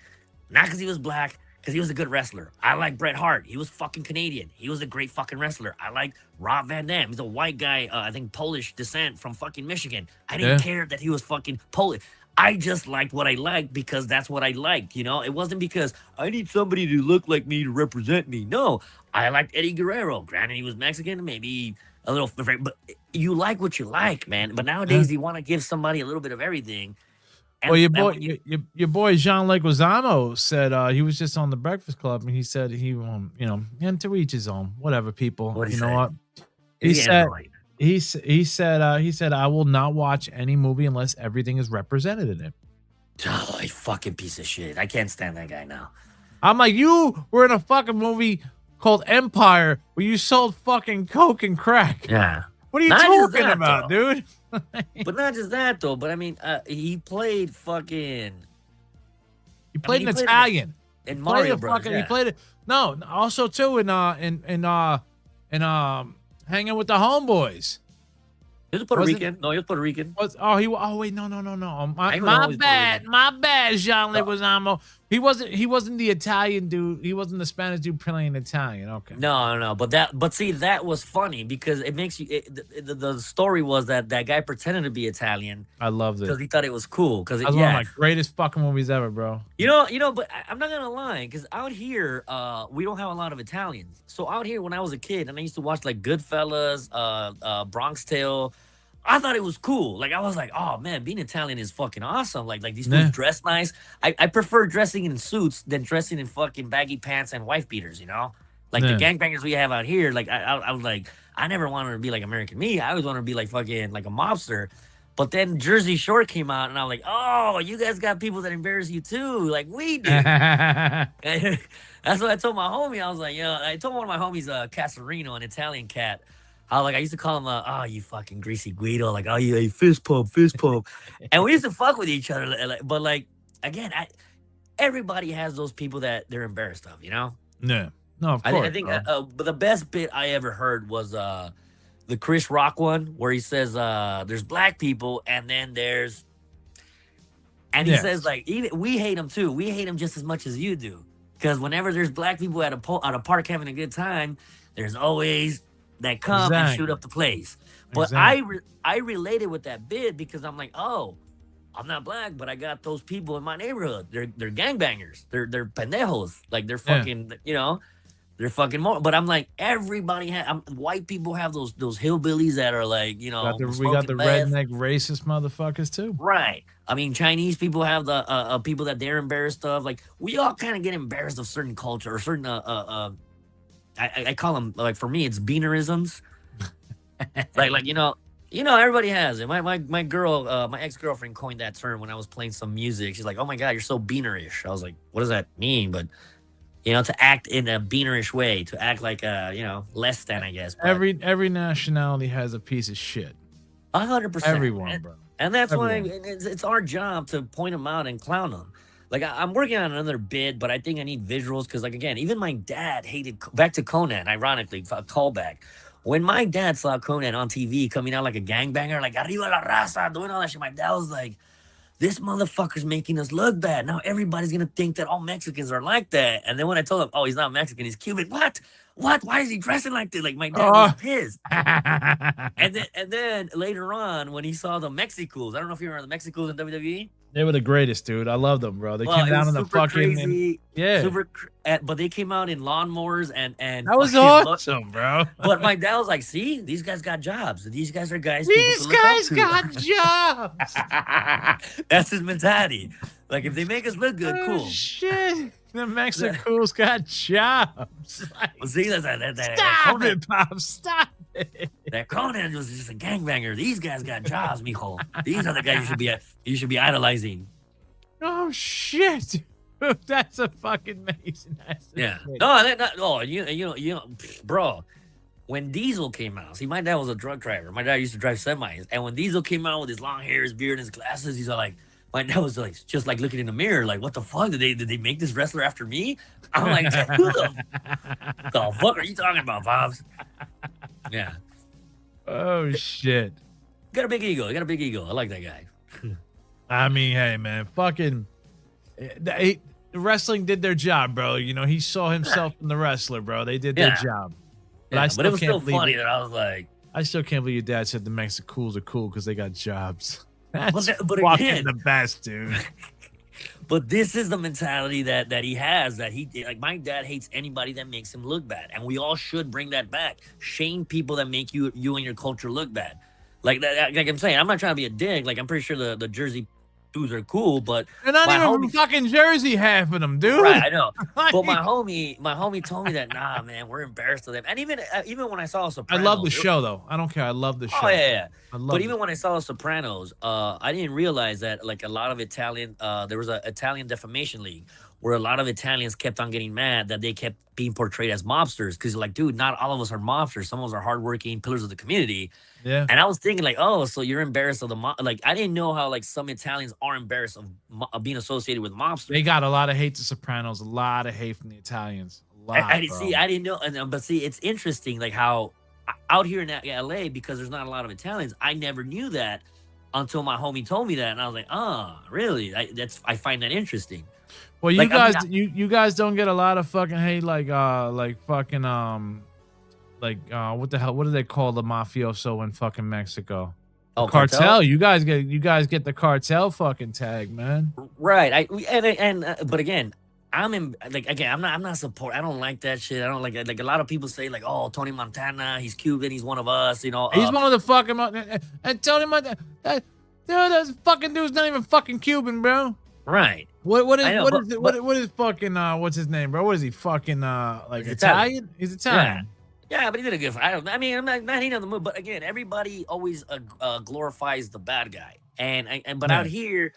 Not because he was black, because he was a good wrestler. I like Bret Hart. He was fucking Canadian. He was a great fucking wrestler. I like Rob Van Dam. He's a white guy, I think Polish descent from fucking Michigan. I didn't care that he was fucking Polish. I just liked what I liked because that's what I liked, you know? It wasn't because I need somebody to look like me to represent me. No, I liked Eddie Guerrero. Granted, he was Mexican, maybe a little different, but you like what you like, man. But nowadays, you want to give somebody a little bit of everything. And, well, your boy Jean Leguizamo said he was just on the Breakfast Club, and he said he, you know, and to each his own. Whatever, people. What you know what? He said. He said I will not watch any movie unless everything is represented in it. Oh, a fucking piece of shit. I can't stand that guy now. I'm like, you were in a fucking movie called Empire where you sold fucking coke and crack. Yeah. What are you talking about, dude? But not just that though. But I mean, he played fucking. He played an Italian. In Mario Bros. He played it. No, also too in hanging with the homeboys. He was Puerto Rican. No, he was Puerto Rican. Oh wait, no. My bad, Jean Leguizamo. He wasn't the Italian dude. He wasn't the Spanish dude playing Italian. Okay. No. But see, that was funny because it makes you. The story was that guy pretended to be Italian. I loved it because he thought it was cool. Because one of my greatest fucking movies ever, bro. You know. But I'm not gonna lie, because out here, we don't have a lot of Italians. So out here, when I was a kid, and I used to watch like Goodfellas, Bronx Tale. I thought it was cool. Like, I was like, oh, man, being Italian is fucking awesome. Like these dudes dress nice. I prefer dressing in suits than dressing in fucking baggy pants and wife beaters, you know? Like, the gangbangers we have out here, like, I was like, I never wanted to be like American Me. I always wanted to be like fucking like a mobster. But then Jersey Shore came out, and I was like, oh, you guys got people that embarrass you, too. Like, we do. That's what I told my homie. I was like, I told one of my homies, Casarino, an Italian cat. I used to call him, oh, you fucking greasy Guido. Like, oh, you fist pump. And we used to fuck with each other. But, like, again, everybody has those people that they're embarrassed of, you know? Yeah. No, of course. I think but the best bit I ever heard was the Chris Rock one where he says there's black people and then there's... And he says, like, even we hate them, too. We hate them just as much as you do. Because whenever there's black people at a park having a good time, there's always... that come and shoot up the place. But I related with that bid because I'm like, oh, I'm not black, but I got those people in my neighborhood. They're gangbangers. They're pendejos. Like they're fucking, you know, they're fucking more. But I'm like, everybody white people have those hillbillies that are like, you know, we got the redneck racist motherfuckers too. Right. I mean, Chinese people have the people that they're embarrassed of. Like we all kind of get embarrassed of certain culture or certain I call them, like, for me, it's beanerisms. like you know, everybody has it. My girl, my ex-girlfriend coined that term when I was playing some music. She's like, oh my God, you're so beanerish. I was like, what does that mean? But, you know, to act in a beanerish way, to act like, you know, less than, I guess. But every nationality has a piece of shit. 100%. Everyone, bro. And that's why it's our job to point them out and clown them. Like, I'm working on another bid, but I think I need visuals because, like, again, even my dad hated... Back to Conan, ironically, a callback. When my dad saw Conan on TV coming out like a gangbanger, like, arriba la raza, doing all that shit, my dad was like, this motherfucker's making us look bad. Now everybody's gonna think that all Mexicans are like that. And then when I told him, oh, he's not Mexican, he's Cuban. What? Why is he dressing like this? Like my dad was pissed. And then later on, when he saw the Mexicools, I don't know if you remember the Mexicools in WWE. They were the greatest, dude. I loved them, bro. They came down in the fucking crazy, yeah. But they came out in lawnmowers and that was awesome, bro. But my dad was like, "See, these guys got jobs. These guys are guys. These guys got jobs." That's his mentality. Like if they make us look good, cool. Shit, the Mexicools got jobs. Like, well, see, stop it, Pop. Stop it. That Conan was just a gangbanger. These guys got jobs, mijo. These are the guys you should be idolizing. Oh shit. That's a fucking amazing. Yeah. No, you know, bro. When Diesel came out, see, my dad was a drug driver. My dad used to drive semis, and when Diesel came out with his long hair, his beard, and his glasses, he's like, my dad was like, just like looking in the mirror, like, what the fuck? Did they make this wrestler after me? I'm like, who the fuck are you talking about, Pops? Yeah. Oh shit. Got a big ego. I like that guy. I mean, hey man, fucking wrestling did their job, bro. You know, he saw himself in the wrestler, bro. They did their job. But it was still funny that I was like, I still can't believe your dad said the Mexicools are cool because they got jobs. That's but fucking again, the best, dude. But this is the mentality that he has, that he, like, my dad hates anybody that makes him look bad. And we all should bring that back. Shame people that make you and your culture look bad. Like I'm saying, I'm not trying to be a dick. Like, I'm pretty sure the Jersey dudes are cool, but they're not even from fucking Jersey, half of them, dude. Right, I know. But my homie told me that, nah, man, we're embarrassed of them. And even when I saw Sopranos, I love the show though. I don't care. I love the show. Oh yeah. But even when I saw Sopranos, I didn't realize that, like, a lot of Italian, there was an Italian defamation league where a lot of Italians kept on getting mad that they kept being portrayed as mobsters, because, like, dude, not all of us are mobsters. Some of us are hardworking pillars of the community. Yeah. And I was thinking, like, oh, so you're embarrassed of the like, I didn't know how, like, some Italians are embarrassed of being associated with mobsters. They got a lot of hate to Sopranos, a lot of hate from the Italians. A lot, I didn't know, but see, it's interesting, like, how out here in LA, because there's not a lot of Italians, I never knew that until my homie told me that, and I was like, oh, really? I find that interesting. Well, you, like, guys, you guys don't get a lot of fucking hate, like fucking what the hell? What do they call the mafioso in fucking Mexico? Oh, cartel. You guys get the cartel fucking tag, man. Right. But again, I'm not support. I don't like that shit. I don't like a lot of people say, like, oh, Tony Montana, he's Cuban, he's one of us, you know. He's one of the fucking, and Tony Montana, dude, that fucking dude's not even fucking Cuban, bro. Right. What is fucking what's his name, bro? What is he fucking like Italian? He's Italian. Yeah, but he did a good. I mean, I'm not hating on the move, but again, everybody always glorifies the bad guy, but out here,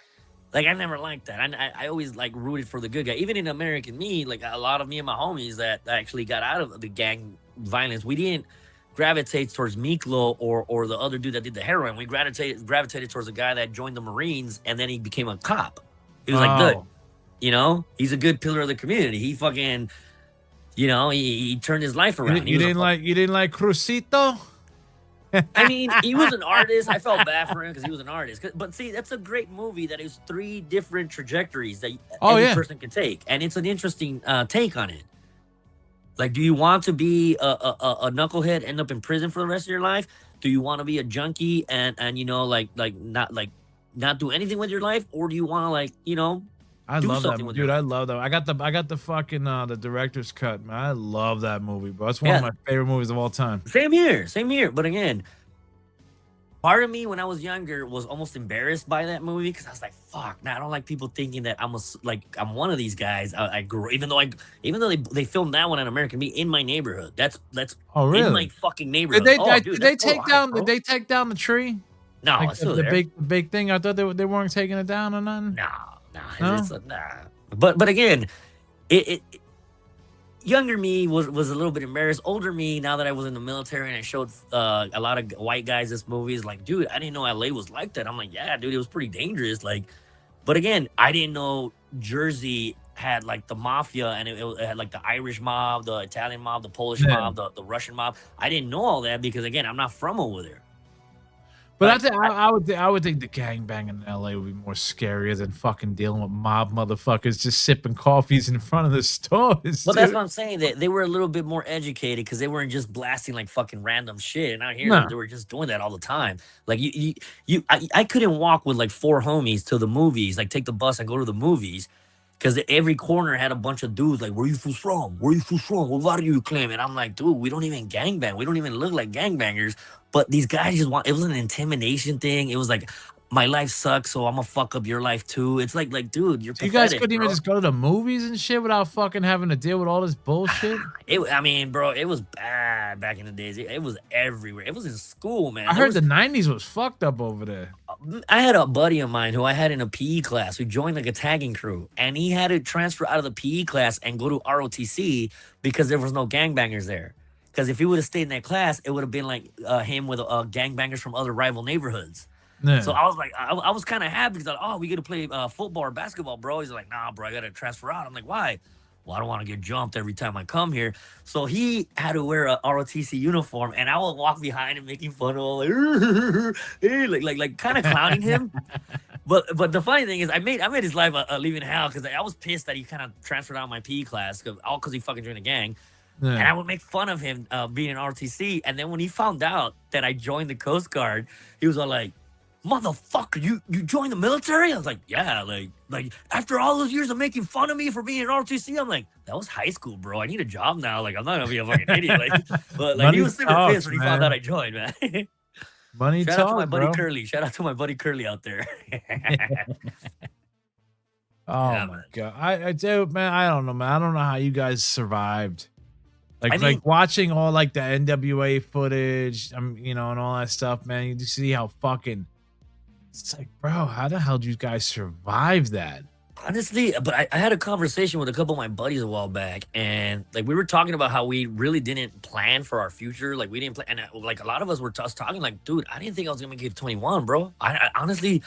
like, I never liked that. I always, like, rooted for the good guy. Even in American Me, like, a lot of me and my homies that actually got out of the gang violence, we didn't gravitate towards Miklo or the other dude that did the heroin. We gravitated towards a guy that joined the Marines and then he became a cop. He was like, good, you know, he's a good pillar of the community. He fucking, you know, he turned his life around. You didn't like Crucito? I mean, he was an artist. I felt bad for him because he was an artist. But see, that's a great movie that is 3 different trajectories that any person can take. And it's an interesting take on it. Like, do you want to be a knucklehead, end up in prison for the rest of your life? Do you want to be a junkie and you know, not do anything with your life? Or do you want to, like, you know, I love that, dude. I love that. I got the fucking the director's cut, man. I love that movie, bro. It's one of my favorite movies of all time. Same here. But again, part of me when I was younger was almost embarrassed by that movie because I was like, "Fuck!" Now I don't like people thinking that I'm one of these guys. I grew, even though they filmed that one on American Me in my neighborhood. That's really? In my fucking neighborhood. Did they take down the tree? No, like, it's still there. The big thing. I thought they weren't taking it down or nothing. No. But again, it younger me was a little bit embarrassed. Older me, now that I was in the military and I showed a lot of white guys this movie, is like, dude, I didn't know LA was like that. I'm like, yeah, dude, it was pretty dangerous. Like, but again, I didn't know Jersey had, like, the mafia, and it had, like, the Irish mob, the Italian mob, the Polish mob, the Russian mob. I didn't know all that because, again, I'm not from over there. But I would think the gangbang in LA would be more scarier than fucking dealing with mob motherfuckers just sipping coffees in front of the stores. Well, that's Dude. what I'm saying. That they were a little bit more educated because they weren't just blasting like fucking random shit. And out here, No. they were just doing that all the time. Like I couldn't walk with like 4 homies to the movies. Like take the bus and go to the movies because every corner had a bunch of dudes. Like, where you fools from? Where you fools from? What are you claim? And I'm like, dude, we don't even gangbang. We don't even look like gangbangers. But these guys just want. It was an intimidation thing. It was like, my life sucks, so I'm gonna fuck up your life too. It's like, dude, you're. So you guys pathetic, couldn't even bro. just go to the movies and shit without fucking having to deal with all this bullshit. I mean, bro, it was bad back in the days. It was everywhere. It was in school, man. I heard the '90s was fucked up over there. I had a buddy of mine who I had in a PE class who joined like a tagging crew, and he had to transfer out of the PE class and go to ROTC because there was no gangbangers there. Because if he would have stayed in that class, it would have been like him with gangbangers from other rival neighborhoods. Yeah. So I was like, I was kind of happy because oh, we get to play football or basketball, bro. He's like, nah, bro, I got to transfer out. I'm like, why? Well, I don't want to get jumped every time I come here. So he had to wear a ROTC uniform, and I would walk behind him making fun of him, like kind of clowning him. But the funny thing is, I made his life a living hell because I was pissed that he kind of transferred out of my PE class because he fucking joined a gang. Yeah. And I would make fun of him being in ROTC. And then when he found out that I joined the Coast Guard, he was all like, motherfucker, you joined the military? I was like, yeah, like after all those years of making fun of me for being in ROTC, I'm like, that was high school, bro. I need a job now. Like, I'm not gonna be a fucking idiot. Like, but like, he was super pissed when he found out I joined, man. Money Shout talk, out to my buddy bro. Curly. Shout out to my buddy Curly out there. Oh Yeah, my man. god, I do, man. I don't know, man. I don't know how you guys survived. I mean- Like watching all like the NWA footage, you know, and all that stuff, man. You just see how fucking. It's like, bro, how the hell did you guys survive that? Honestly, but I had a conversation with a couple of my buddies a while back, and like we were talking about how we really didn't plan for our future. Like we didn't plan, and like a lot of us were talking like, dude, I didn't think I was gonna make it to 21, bro. I honestly,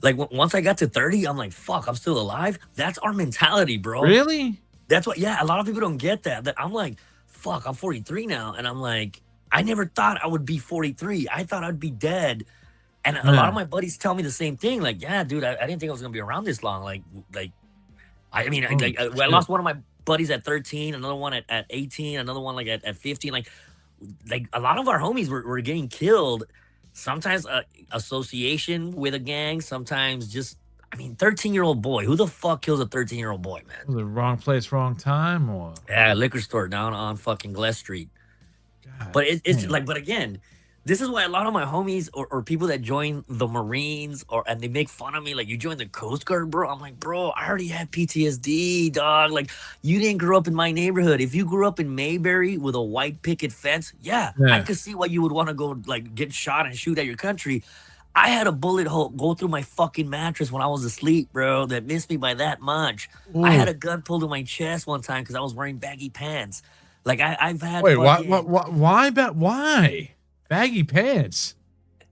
like once I got to 30, I'm like, fuck, I'm still alive. That's our mentality, bro. Really? That's what. Yeah, a lot of people don't get that. That I'm like, fuck, I'm 43 now, and I'm like, I never thought I would be 43. I thought I'd be dead. And a lot of my buddies tell me the same thing. Like, yeah, dude, I didn't think I was gonna be around this long. I mean, I lost one of my buddies at 13, another one at 18, another one like at 15. Like a lot of our homies were getting killed. Sometimes association with a gang. Sometimes just, I mean, 13-year-old boy. Who the fuck kills a 13-year-old boy, man? Was it wrong place, wrong time, or? Yeah, liquor store down on fucking Glen Street. God But it's damn. like, but again, this is why a lot of my homies or people that join the Marines and they make fun of me, like, you joined the Coast Guard, bro. I'm like, bro, I already had PTSD, dog. Like, you didn't grow up in my neighborhood. If you grew up in Mayberry with a white picket fence, I could see why you would want to go like get shot and shoot at your country. I had a bullet hole go through my fucking mattress when I was asleep, bro, that missed me by that much. Ooh. I had a gun pulled in my chest one time because I was wearing baggy pants. Like I've had. Wait, fucking... why baggy pants?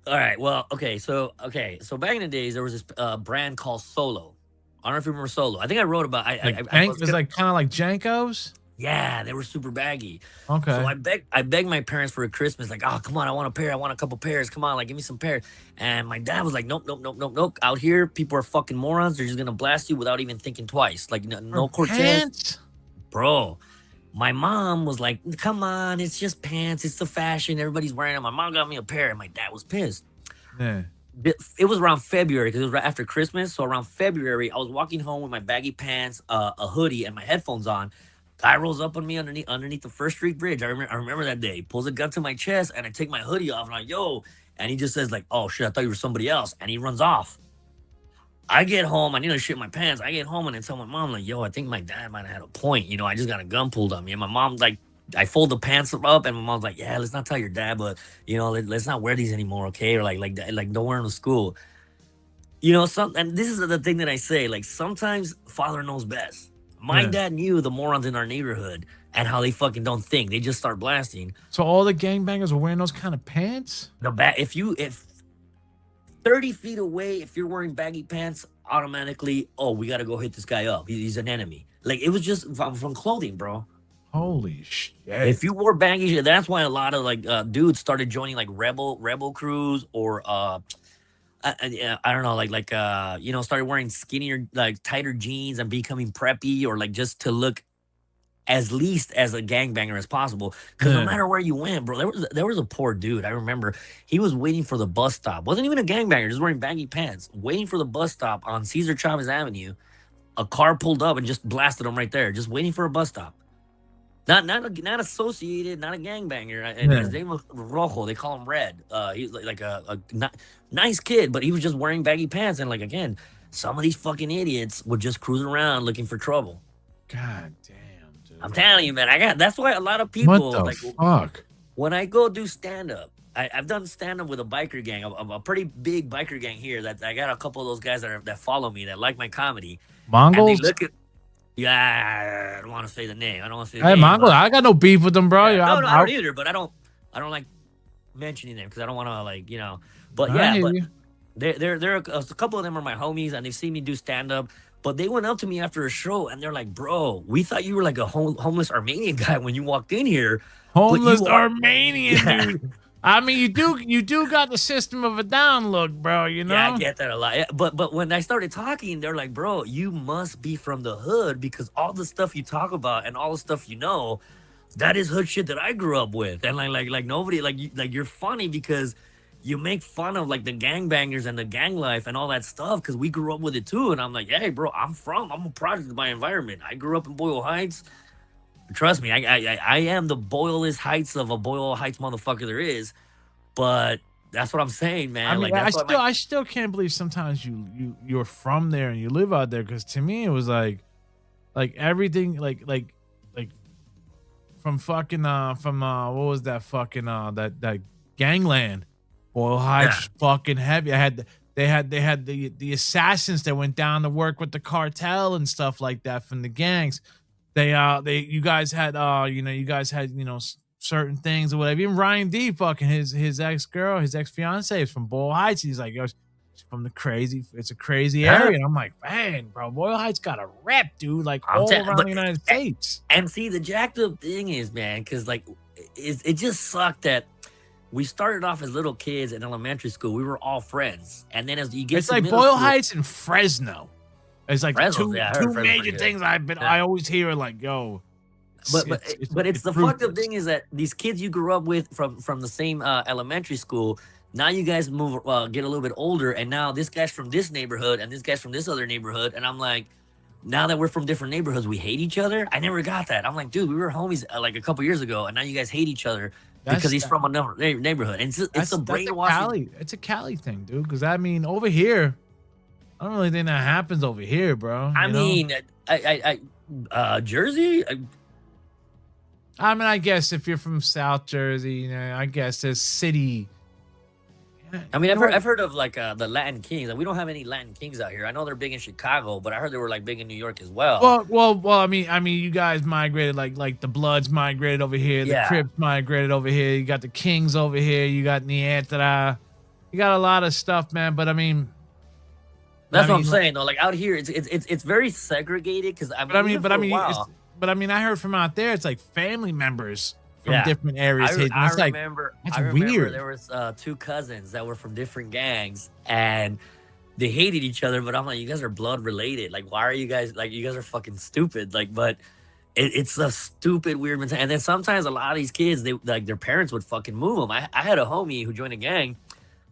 All right, well, okay, so back in the days there was this brand called Solo. I don't know if you remember Solo. I think I wrote about. It was like kind of like Jankos. Yeah, they were super baggy. Okay. So I begged my parents for a Christmas, like, oh, come on, I want a pair. I want a couple pairs. Come on, like, give me some pairs. And my dad was like, nope. Out here, people are fucking morons. They're just gonna blast you without even thinking twice. Like, no Cortez, Pants? bro. My mom was like, come on, it's just pants. It's the fashion. Everybody's wearing them. My mom got me a pair, and my dad was pissed. Yeah. It was around February because it was right after Christmas. So around February, I was walking home with my baggy pants, a hoodie, and my headphones on. Guy rolls up on me underneath the First Street Bridge. I remember that day. Pulls a gun to my chest, and I take my hoodie off. And I'm like, yo. And he just says, like, oh, shit, I thought you were somebody else. And he runs off. I get home. I need to shit my pants. I get home and I tell my mom, like, yo, I think my dad might have had a point. You know, I just got a gun pulled on me. And my mom, like, I fold the pants up, and my mom's like, yeah, let's not tell your dad, but, you know, let's not wear these anymore, okay? Or, like don't wear them to school. You know, and this is the thing that I say, like, sometimes father knows best. My dad knew the morons in our neighborhood and how they fucking don't think. They just start blasting. So all the gangbangers were wearing those kind of pants? If 30 feet away, if you're wearing baggy pants, automatically, oh, we got to go hit this guy up. He's an enemy. Like, it was just from clothing, bro. Holy shit! If you wore baggy shit, that's why a lot of like dudes started joining like rebel crews or I don't know, you know, started wearing skinnier, like tighter jeans and becoming preppy, or like just to look as least as a gangbanger as possible. Because no matter where you went, bro, there was a poor dude. I remember he was waiting for the bus stop. Wasn't even a gangbanger, just wearing baggy pants, waiting for the bus stop on Cesar Chavez Avenue. A car pulled up and just blasted him right there, just waiting for a bus stop. Not associated, not a gangbanger. And his name was Rojo. They call him Red. He's like a nice kid, but he was just wearing baggy pants. And like again, some of these fucking idiots would just cruise around looking for trouble. God damn, dude. I'm telling you, man. That's why a lot of people what the fuck? When I go do stand up, I've done stand up with a biker gang, a pretty big biker gang here. That I got a couple of those guys that follow me, that like my comedy. Mongols. And they look at. Yeah, I don't want to say the name. I don't want to say the hey, name. Mongol, I got no beef with them, bro. Yeah, no, I don't either. But I don't like mentioning them because I don't want to, like, you know. But yeah, but they're a couple of them are my homies, and they've seen me do stand up. But they went up to me after a show, and they're like, "Bro, we thought you were like a homeless Armenian guy when you walked in here." Homeless Armenian, dude. I mean, you do got the System of a Down look, bro. You know. Yeah, I get that a lot. Yeah, but when I started talking, they're like, "Bro, you must be from the hood because all the stuff you talk about and all the stuff you know, that is hood shit that I grew up with." And like nobody you're funny because you make fun of like the gangbangers and the gang life and all that stuff because we grew up with it too. And I'm like, "Hey, bro, I'm a product of my environment. I grew up in Boyle Heights. Trust me, I am the Boylest Heights of a Boyle Heights motherfucker there is." But that's what I'm saying, man. I mean, like, I still can't believe sometimes you're from there and you live out there, because to me it was like everything like from fucking from what was that fucking that gangland. Boyle Heights fucking heavy. They had the assassins that went down to work with the cartel and stuff like that from the gangs. You guys had certain things or whatever. Even Ryan D, fucking his ex-girl, his ex-fiance is from Boyle Heights. He's like, yo, she's from it's a crazy area. And I'm like, man, bro, Boyle Heights got a rep, dude, like all around the United States. And see, the jacked up thing is, man, because like it just sucked that we started off as little kids in elementary school. We were all friends. And then as you get it's like Boyle Heights and Fresno. It's like two major things I always hear, like, yo. But it's the fucked up thing is that these kids you grew up with from the same elementary school, now you guys get a little bit older, and now this guy's from this neighborhood and this guy's from this other neighborhood, and I'm like, now that we're from different neighborhoods, we hate each other. I never got that. I'm like, dude, we were homies like a couple years ago, and now you guys hate each other because he's from another neighborhood. And it's a brainwashing. It's a Cali thing, dude. Because I mean, over here, I don't really think that happens over here, bro. I mean, Jersey. I mean, I guess if you're from South Jersey, you know, I guess there's city. I mean, I've heard of like the Latin Kings. Like, we don't have any Latin Kings out here. I know they're big in Chicago, but I heard they were like big in New York as well. Well. I mean, you guys migrated like the Bloods migrated over here, the Crips migrated over here. You got the Kings over here. You got Nietra. You got a lot of stuff, man. But I mean, that's what I'm saying though. Like out here, it's very segregated because But I mean, I heard from out there, it's like family members from different areas. I remember weird. There was two cousins that were from different gangs, and they hated each other. But I'm like, you guys are blood related. Like, why are you guys like? You guys are fucking stupid. Like, but it's a stupid weird mentality. And then sometimes a lot of these kids, they like their parents would fucking move them. I had a homie who joined a gang.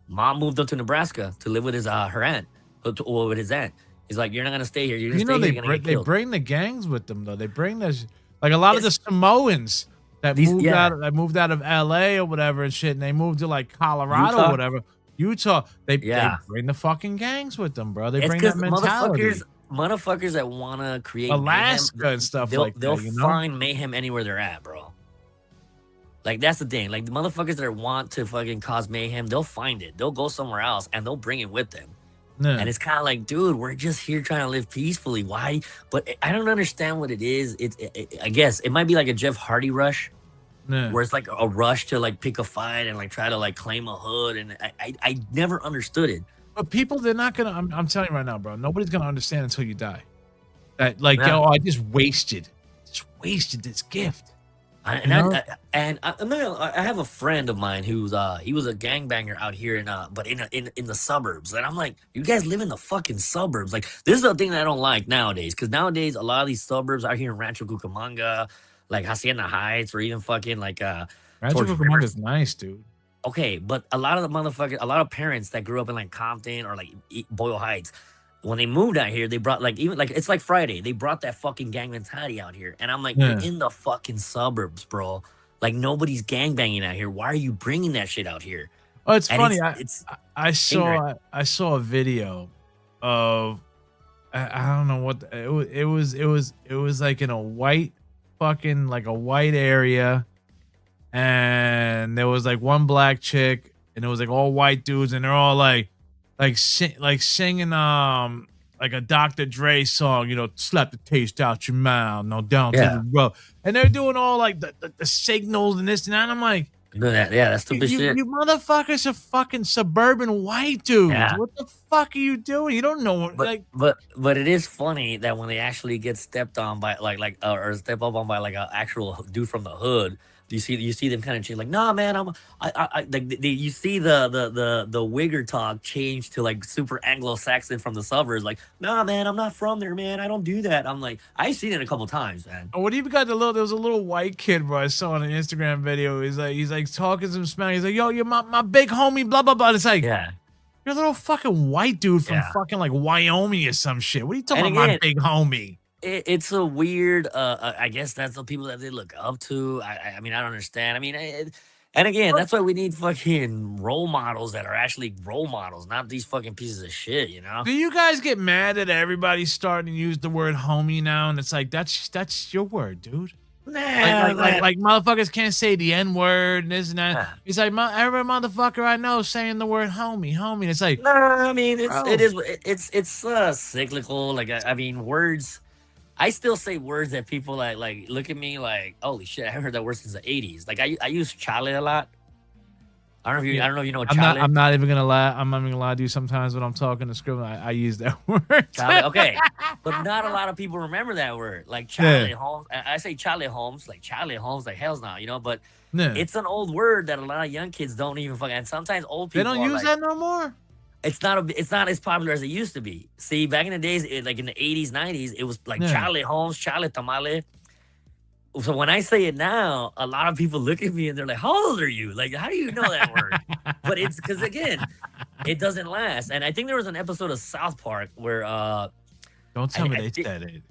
Mom moved up to Nebraska to live with his her aunt, with his aunt. He's like, you're not gonna stay here. You're gonna stay here. They bring the gangs with them though. They bring this like a lot of the Samoans that moved out of LA or whatever and shit, and they moved to like Colorado or whatever. Utah. They bring the fucking gangs with them, bro. They bring that mentality. Motherfuckers that wanna create Alaska mayhem, and stuff they'll find mayhem anywhere they're at, bro. Like that's the thing. Like the motherfuckers that want to fucking cause mayhem, they'll find it. They'll go somewhere else and they'll bring it with them. Yeah. And it's kind of like, dude, we're just here trying to live peacefully. Why? But I don't understand what it is. I guess it might be like a Jeff Hardy rush, where it's like a rush to like pick a fight and like try to like claim a hood. And I never understood it. But people, they're not gonna. I'm telling you right now, bro. Nobody's gonna understand until you die. That like, yo, I just wasted wasted this gift. I have a friend of mine who's he was a gangbanger out here in the suburbs, and I'm like, you guys live in the fucking suburbs. Like, this is the thing that I don't like nowadays, because nowadays a lot of these suburbs out here in Rancho Cucamonga, like Hacienda Heights, or even fucking like Rancho Cucamonga is nice, dude. Okay, but a lot of parents that grew up in like Compton or like Boyle Heights, when they moved out here, they brought like, even like, it's like Friday, they brought that fucking gang mentality out here. And I'm like, you're in the fucking suburbs, bro. Like, nobody's gangbanging out here. Why are you bringing that shit out here? Oh, it's funny. I saw a video of, I don't know what it was like in a white fucking, like a white area, and there was like one black chick, and it was like all white dudes, and they're all like singing like a Dr. Dre song, you know, slap the taste out your mouth, no down to the road, and they're doing all like the signals and this and that. And I'm like, that's stupid shit. You motherfuckers are fucking suburban white dudes. Yeah. What the fuck are you doing? You don't know what, but it is funny that when they actually get stepped on by or step up on by like an actual dude from the hood, you see them kind of change, like, nah, man, you see the wigger talk change to like super Anglo-Saxon from the suburbs, like, nah, man, I'm not from there, man, I don't do that. I'm like, I've seen it a couple times, man. Oh, what even got there was a little white kid, bro, I saw on an Instagram video. He's like talking some smack. He's like, yo, you're my big homie, blah blah blah. It's like, yeah, you're a little fucking white dude from fucking like Wyoming or some shit. What are you talking about, my big homie? It's a weird, I guess that's the people that they look up to. I mean, I don't understand. I mean, and again, that's why we need fucking role models that are actually role models, not these fucking pieces of shit, you know? Do you guys get mad that everybody's starting to use the word homie now? And it's like, that's your word, dude. Nah, like motherfuckers can't say the N word and this and that. It's like, every motherfucker I know saying the word homie. And it's like, nah, I mean, it's cyclical. Like, I mean, words. I still say words that people like look at me like, holy shit, I haven't heard that word since the 80s. Like, I use chale a lot. I don't know if you know chale. I'm not even gonna lie. I'm not even gonna lie to you. Sometimes when I'm talking to Scribble, I use that word. Chale, okay, but not a lot of people remember that word. Like chale Holmes. I say chale Holmes, like hell's not, you know. But it's an old word that a lot of young kids don't even fucking. And sometimes old people they don't use that no more. It's not as popular as it used to be. See, back in the days, like in the 80s, 90s, it was like chale Holmes, chale tamale. So when I say it now, a lot of people look at me and they're like, how old are you? Like, how do you know that word? But it's because, again, it doesn't last. And I think there was an episode of South Park where don't tell me they said it.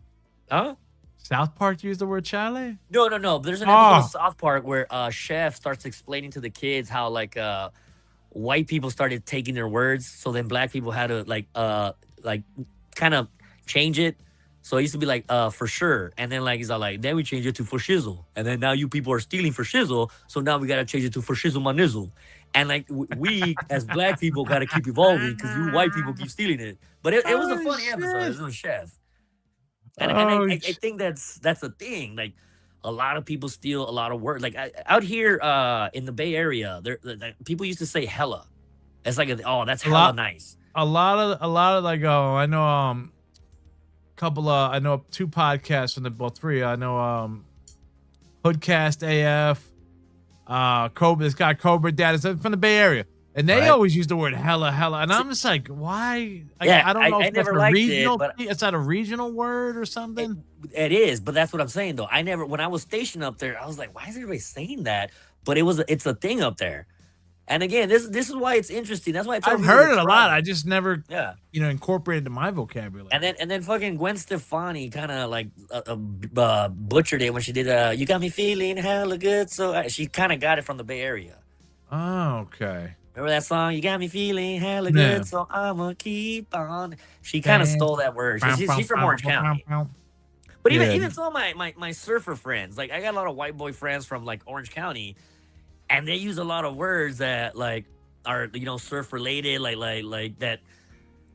Huh? South Park used the word chale? No. There's an episode of South Park where Chef starts explaining to the kids how like white people started taking their words, so then black people had to like kind of change it. So it used to be like for sure, and then like he's all like, then we change it to for shizzle, and then now you people are stealing for shizzle, so now we gotta change it to for shizzle my nizzle. And like we as black people gotta keep evolving because you white people keep stealing it. But it was a funny episode. It was a Chef, and I think that's the thing. Like, a lot of people steal a lot of words. Like out here in the Bay Area, people used to say hella. It's like, that's hella nice. A lot of like, I know I know 2 podcasts from three. I know Hoodcast AF, Cobra. This guy Cobra Dad is from the Bay Area, and they always use the word hella, and I'm just like, why? I don't know if that's a regional. It's not a regional word or something. It is, but that's what I'm saying though. When I was stationed up there, I was like, why is everybody saying that? But it's a thing up there. And again, this is why it's interesting. That's why I've heard it a lot. I just never, incorporated into my vocabulary. And then fucking Gwen Stefani kind of like butchered it when she did "You Got Me Feeling Hella Good." So she kind of got it from the Bay Area. Oh, okay. Remember that song? You got me feeling hella good, so I'ma keep on. She kind of stole that word. She's from Orange County. But even some of my surfer friends, like I got a lot of white boy friends from like Orange County, and they use a lot of words that like are surf related, like that.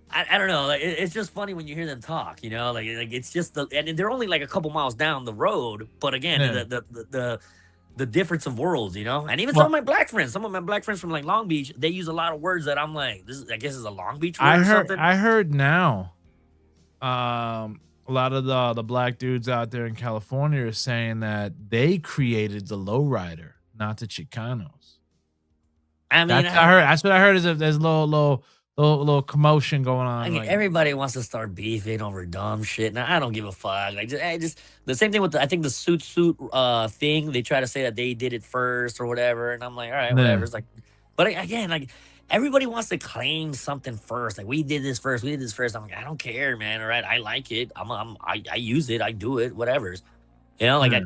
I don't know. Like, it's just funny when you hear them talk. Like it's just and they're only like a couple miles down the road. But again, the difference of worlds, and even some of my black friends from like Long Beach, they use a lot of words that I'm like, I guess is a Long Beach word or something. I heard now. a lot of the black dudes out there in California are saying that they created the lowrider, not the Chicanos. I mean, That's what I heard. That's what I heard. Is that there's a little commotion going I on. mean, Like, everybody wants to start beefing over dumb shit. Now I don't give a fuck. Like, just the same thing with I think the suit thing. They try to say that they did it first or whatever, and I'm like, all right, yeah. whatever. It's like, but again, like everybody wants to claim something first. Like we did this first. We did this first. I'm like, I don't care, man. All right, I like it. I use it. I do it. Whatever's, like Yeah.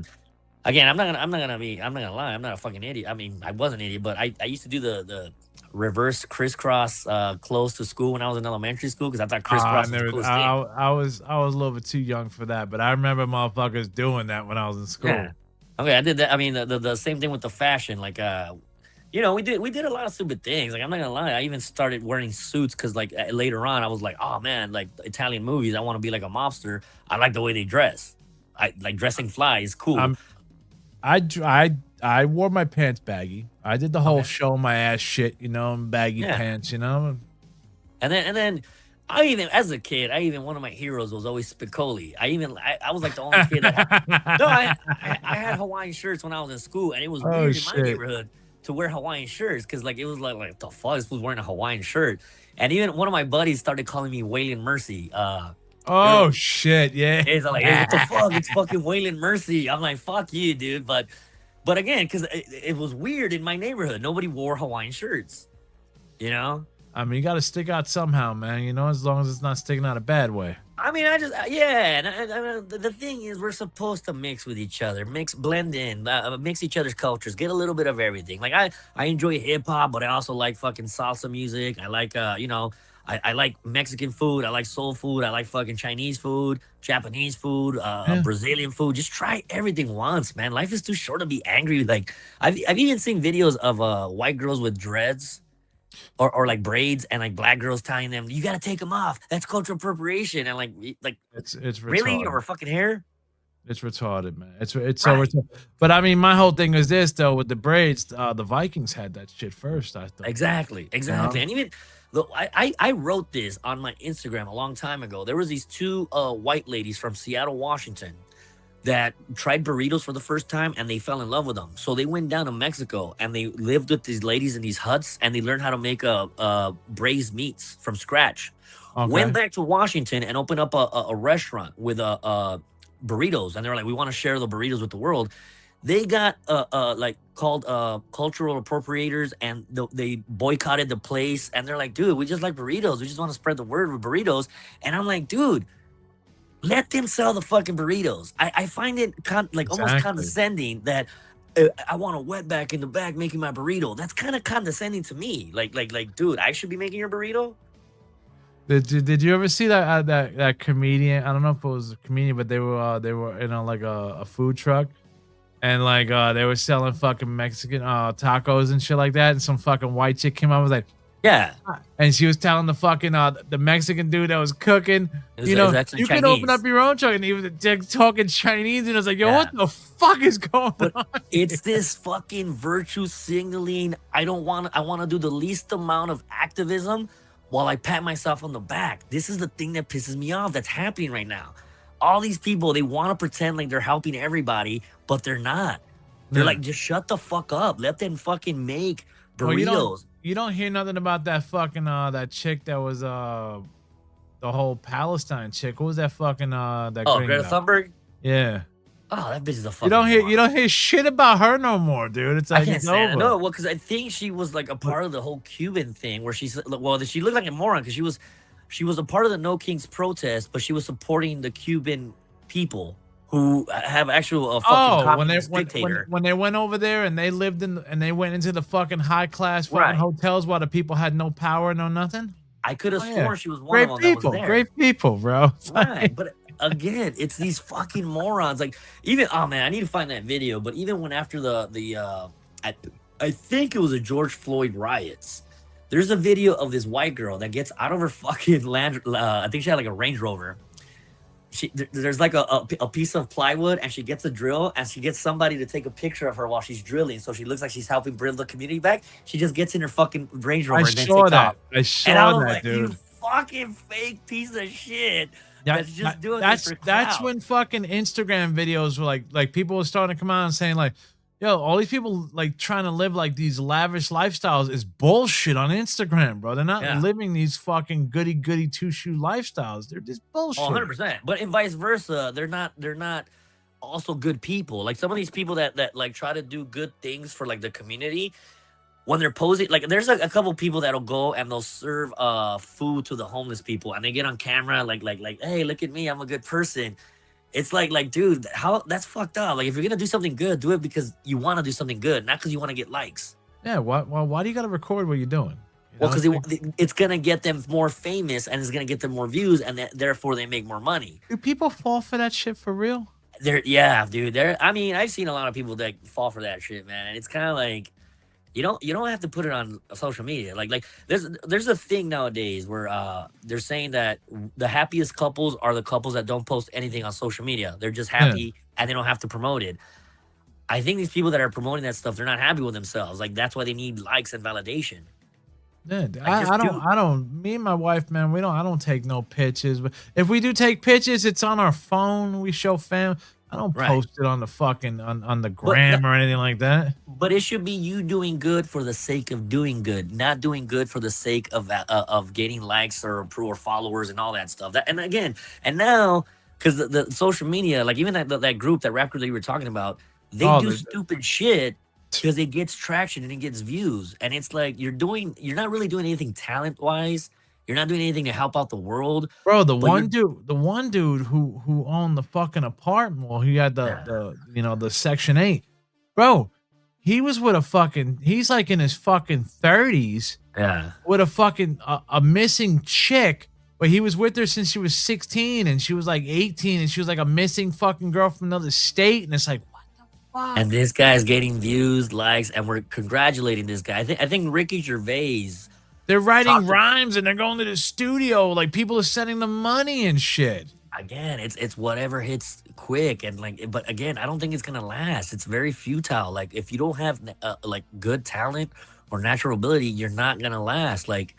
again, I'm not gonna lie. I'm not a fucking idiot. I mean, I was an idiot, but I used to do the reverse crisscross close to school when I was in elementary school because I thought crisscross was the coolest thing. I was a little bit too young for that, but I remember motherfuckers doing that when I was in school. Yeah. Okay, I did that. I mean, the same thing with the fashion. Like, we did a lot of stupid things. Like, I'm not gonna lie. I even started wearing suits because, like, later on, I was like, oh man, like Italian movies. I want to be like a mobster. I like the way they dress. I like dressing fly is cool. I wore my pants baggy. I did the whole show my ass shit, baggy pants, And then I even, as a kid, one of my heroes was always Spicoli. I was like the only kid that I had Hawaiian shirts when I was in school, and it was weird in my neighborhood to wear Hawaiian shirts because like it was like the fuck, this was wearing a Hawaiian shirt. And even one of my buddies started calling me Waylon Mercy. Shit, yeah. He's like, hey, what the fuck? It's fucking Waylon Mercy. I'm like, fuck you, dude. But again, because it was weird in my neighborhood. Nobody wore Hawaiian shirts, I mean, you got to stick out somehow, man. As long as it's not sticking out a bad way. I mean, and the thing is, we're supposed to mix with each other, blend in, mix each other's cultures, get a little bit of everything. Like I enjoy hip hop, but I also like fucking salsa music. I like, I like Mexican food. I like soul food. I like fucking Chinese food, Japanese food, Brazilian food. Just try everything once, man. Life is too short to be angry. Like I've even seen videos of white girls with dreads. Or like braids and like black girls tying them. You got to take them off. That's cultural appropriation. And like it's really retarded. over fucking hair. It's retarded, man. It's so retarded. But I mean, my whole thing is this though with the braids. The Vikings had that shit first. I thought exactly. And even though I wrote this on my Instagram a long time ago. There was these two white ladies from Seattle, Washington, that tried burritos for the first time and they fell in love with them. So they went down to Mexico and they lived with these ladies in these huts and they learned how to make braised meats from scratch. Okay. Went back to Washington and opened up a restaurant with burritos. And they were like, we want to share the burritos with the world. They got called cultural appropriators and they boycotted the place. And they're like, dude, we just like burritos. We just want to spread the word with burritos. And I'm like, dude, let them sell the fucking burritos. I find it almost condescending that I want a wetback in the back making my burrito. That's kind of condescending to me. Like, dude, I should be making your burrito. Did you ever see that comedian? I don't know if it was a comedian, but they were in a food truck, and they were selling fucking Mexican tacos and shit like that. And some fucking white chick came out and was like, yeah, and she was telling the fucking the Mexican dude that was cooking, you can open up your own truck, and he was talking Chinese, and I was like, yo, what the fuck is going on? It's this fucking virtue signaling. I want to do the least amount of activism while I pat myself on the back. This is the thing that pisses me off that's happening right now. All these people, they want to pretend like they're helping everybody, but they're not. They're like, just shut the fuck up. Let them fucking make burritos. You don't hear nothing about that fucking that chick that was the whole Palestine chick. What was that fucking that? Greta Thunberg. Yeah. Oh, that bitch is a fucking. You don't hear shit about her no more, dude. It's like I can't stand it. No, well, because I think she was like a part of the whole Cuban thing, where she looked like a moron because she was a part of the No Kings protest, but she was supporting the Cuban people who have actual fucking communist dictator. When they went over there and they lived and they went into the fucking high class fucking hotels while the people had no power, no nothing. I could have sworn she was one of them that was there. Great people, bro. Right, but again, it's these fucking morons. Like even I need to find that video. But even when after I think it was a George Floyd riots, there's a video of this white girl that gets out of her fucking land. I think she had like a Range Rover. There's like a piece of plywood, and she gets a drill, and she gets somebody to take a picture of her while she's drilling, so she looks like she's helping build the community back. She just gets in her fucking Range Rover and then takes off. I saw that, like, dude. You fucking fake piece of shit. that's just doing it for that's clout. when fucking Instagram videos were like people were starting to come out and saying like, yo, all these people like trying to live like these lavish lifestyles is bullshit on Instagram, bro. They're not Yeah. living these fucking goody goody two shoe lifestyles. They're just bullshit. 100%. But and vice versa, they're not also good people. Like some of these people that like try to do good things for like the community, when they're posing, like there's a couple people that'll go and they'll serve food to the homeless people, and they get on camera like, hey, look at me, I'm a good person. It's like, dude, how that's fucked up. Like if you're gonna do something good, do it because you want to do something good, not because you want to get likes. Yeah, why do you got to record what you're doing? You Well, know, because it's gonna get them more famous, and it's gonna get them more views, and therefore they make more money. do people fall for that shit for real? Yeah, dude. I mean, I've seen a lot of people that fall for that shit, man. And it's kind of like you don't have to put it on social media. Like there's a thing nowadays where they're saying that the happiest couples are the couples that don't post anything on social media. They're just happy and they don't have to promote it. I think these people that are promoting that stuff, they're not happy with themselves. Like that's why they need likes and validation. Yeah, just I don't. Me and my wife, man, I don't take no pictures. But if we do take pictures, it's on our phone. We show fam. I don't Right. post it on the fucking on the gram or anything like that. But it should be you doing good for the sake of doing good, not doing good for the sake of gaining likes or followers and all that stuff. That and again, and now because the social media, like even that group, that rap group that you were talking about, they Oh, do stupid shit because it gets traction and it gets views, and it's like you're not really doing anything talent wise. You're not doing anything to help out the world. Bro, the But one dude who owned the fucking apartment, well, he had the Section 8. Bro, he was with he's like in his fucking 30s Yeah. with a fucking a missing chick, but he was with her since she was 16 and she was like 18 and she was like a missing fucking girl from another state, and it's like, what the fuck? And this guy's getting views, likes, and we're congratulating this guy. I think Ricky Gervais. They're writing rhymes and they're going to the studio. Like people are sending them money and shit. Again, it's whatever hits quick, and like, but again, I don't think it's gonna last. It's very futile. Like if you don't have like good talent or natural ability, you're not gonna last. Like,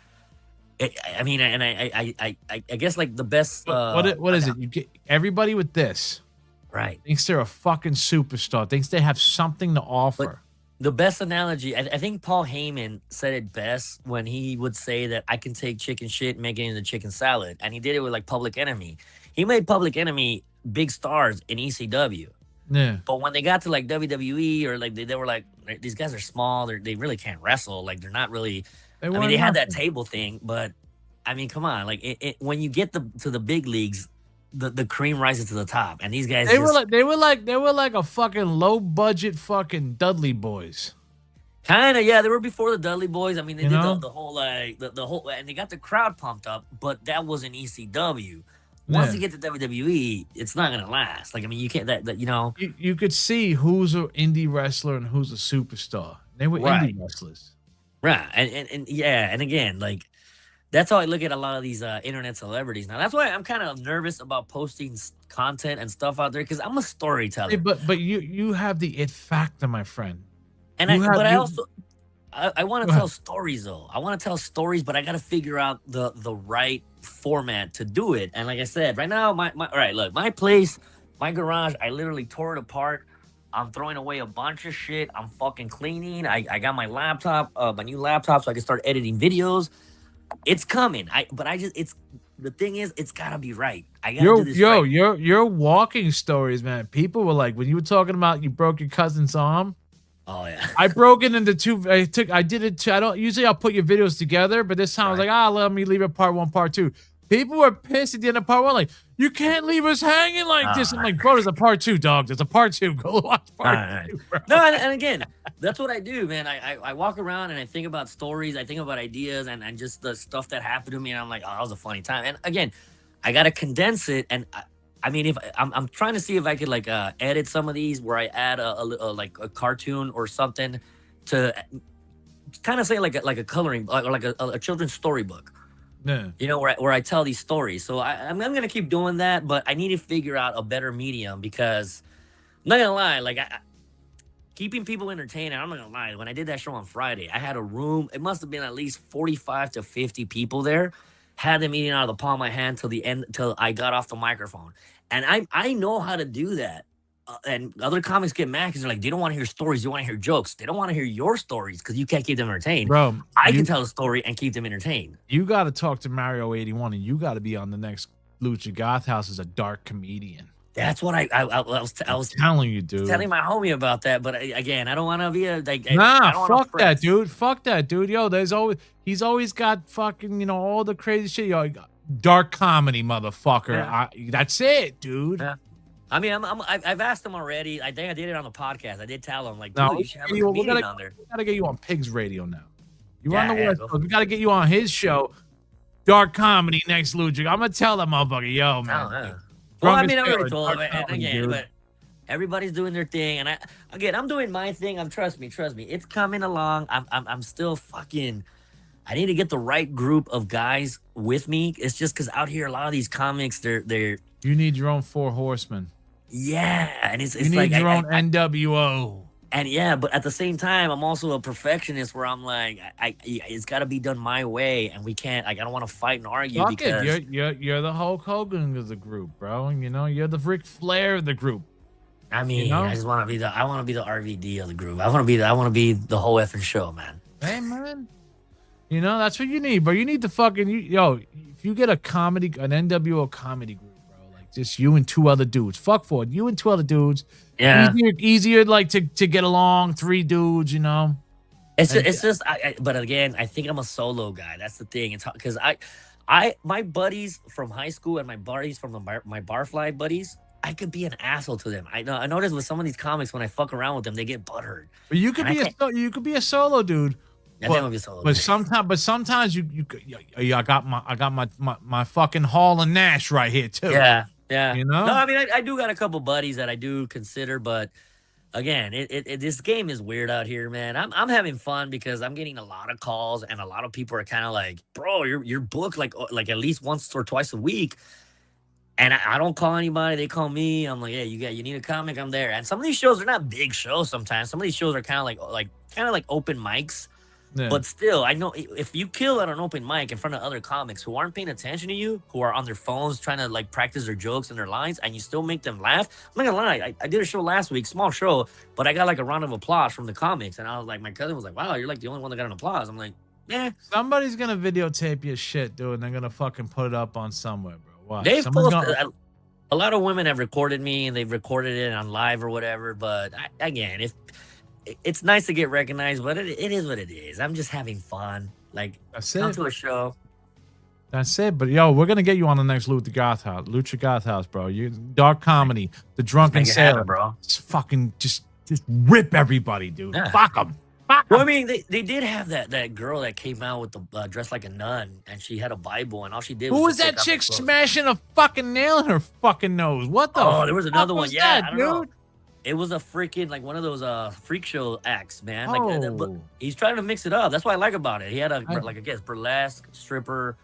I mean, and I guess like the best. What is it? You get everybody with this, right? Thinks they're a fucking superstar. Thinks they have something to offer. The best analogy, I think Paul Heyman said it best when he would say that I can take chicken shit and make it into chicken salad. And he did it with like Public Enemy. He made Public Enemy big stars in ECW. Yeah. But when they got to like WWE or like they were like, these guys are small. They really can't wrestle. Like they're not really. I mean, they had that table thing, but I mean, come on. Like when you get to the big leagues, the cream rises to the top, and these guys they were like a fucking low budget fucking Dudley Boys. Kind of, yeah. They were before the Dudley Boys. I mean, they You did know? the whole like the whole, and they got the crowd pumped up. But that was an ECW. Once you get to WWE, it's not gonna last. Like I mean, you can't that you know. You could see who's an indie wrestler and who's a superstar. They were Right. indie wrestlers. Right, and yeah, and again, like that's how I look at a lot of these internet celebrities now. That's why I'm kind of nervous about posting content and stuff out there because I'm a storyteller. Hey, but you have the it factor, my friend. And You have- I you- also I want Go to ahead. tell stories though. I want to tell stories, but I got to figure out the right format to do it. And like I said, right now, my all right, look, my place, my garage, I literally tore it apart. I'm throwing away a bunch of shit. I'm fucking cleaning. I got my laptop, my new laptop, so I can start editing videos. It's coming. It's the thing is, it's gotta be right. I gotta do this right. your walking stories, man. People were like, when you were talking about you broke your cousin's arm. Oh yeah. I broke it into two. I did it. I don't usually I'll put your videos together, but this time I was like, let me leave it part one, part two. People were pissed at the end of part one, like, you can't leave us hanging like this. I'm like, bro, there's a part two, dog. There's a part two. Go watch part two, bro. No, and again, that's what I do, man. I walk around and I think about stories, I think about ideas, and just the stuff that happened to me, and I'm like, oh, that was a funny time. And again, I gotta condense it, and I mean, if I'm trying to see if I could like edit some of these where I add like a cartoon or something to kind of say like a coloring or like a children's storybook. Yeah. You know, where I tell these stories. So I'm gonna keep doing that, but I need to figure out a better medium because I'm not gonna lie, like keeping people entertained. I'm not gonna lie. When I did that show on Friday, I had a room. It must have been at least 45 to 50 people there, had them eating out of the palm of my hand till the end, till I got off the microphone. And I know how to do that. And other comics get mad because they're like, they don't want to hear stories, they want to hear jokes. They don't want to hear your stories because you can't keep them entertained. Bro, I can tell a story and keep them entertained. You got to talk to Mario 81, and you got to be on the next Lucha Goth House as a dark comedian. That's what I was telling you, dude. Telling my homie about that, but again, I don't want to be a like. Nah, fuck that, dude. Fuck that, dude. Yo, he's always got fucking all the crazy shit. Yo, dark comedy, motherfucker. Yeah. That's it, dude. Yeah. I mean, I've asked him already. I think I did it on the podcast. I did tell him like, no, you should have a comedian on there. We gotta get you on Pigs Radio now. You're on the West Coast. We gotta get you on his show, Dark Comedy next Lucha. I'm gonna tell that motherfucker, yo, man. Oh, yeah. Well, I mean, I already told him, and again, but everybody's doing their thing, and I'm doing my thing. Trust me, it's coming along. I'm still fucking. I need to get the right group of guys with me. It's just because out here, a lot of these comics, they're. You need your own 4 horsemen. Yeah, and it's you need like your own NWO. And yeah, but at the same time, I'm also a perfectionist where I'm like, it's got to be done my way, and we can't. Like, I don't want to fight and argue because you're the Hulk Hogan of the group, bro. And you're the Ric Flair of the group. I mean, I just want to be the RVD of the group. I want to be the whole effing show, man. Hey, man. That's what you need, bro. You need to fucking if you get an NWO comedy group, bro, like just you and 2 other dudes. Fuck for it. You and 2 other dudes. Yeah. Easier like to get along. 3 dudes, It's just but again, I think I'm a solo guy. That's the thing. It's because my buddies from high school and my buddies from my barfly buddies, I could be an asshole to them. I noticed with some of these comics when I fuck around with them, they get butthurt. But you could be a solo dude. But sometimes I got my fucking Hall and Nash right here too. Yeah. No, I mean I do got a couple buddies that I do consider, but again, this game is weird out here, man. I'm having fun because I'm getting a lot of calls and a lot of people are kind of like, bro, you're booked like at least once or twice a week. And I don't call anybody; they call me. I'm like, hey, you need a comic? I'm there. And some of these shows are not big shows. Sometimes some of these shows are kind of like open mics. Yeah. But still, I know if you kill at an open mic in front of other comics who aren't paying attention to you, who are on their phones trying to like practice their jokes and their lines, and you still make them laugh, I'm not gonna lie. I did a show last week, small show, but I got like a round of applause from the comics, and I was like, my cousin was like, "Wow, you're like the only one that got an applause." I'm like, "Yeah." Somebody's gonna videotape your shit, dude, and they're gonna fucking put it up on somewhere, bro. What? They've posted. A lot of women have recorded me, and they've recorded it on live or whatever. But again, if it's nice to get recognized, but it is what it is. I'm just having fun. Like, come to a show. That's it. But yo, we're gonna get you on the next Lucha Goth House, bro. You dark comedy, the Drunken Sailor, bro. Just fucking just rip everybody, dude. Yeah. Fuck them. Well, I mean, they did have that girl that came out with the dressed like a nun, and she had a Bible, and all she did was. Who was that chick smashing a fucking nail in her fucking nose? What the? Oh, there was another one. Yeah, that, I don't know. It was a freaking like one of those freak show acts, man. Like, but he's trying to mix it up. That's what I like about it. He had I guess burlesque, stripper,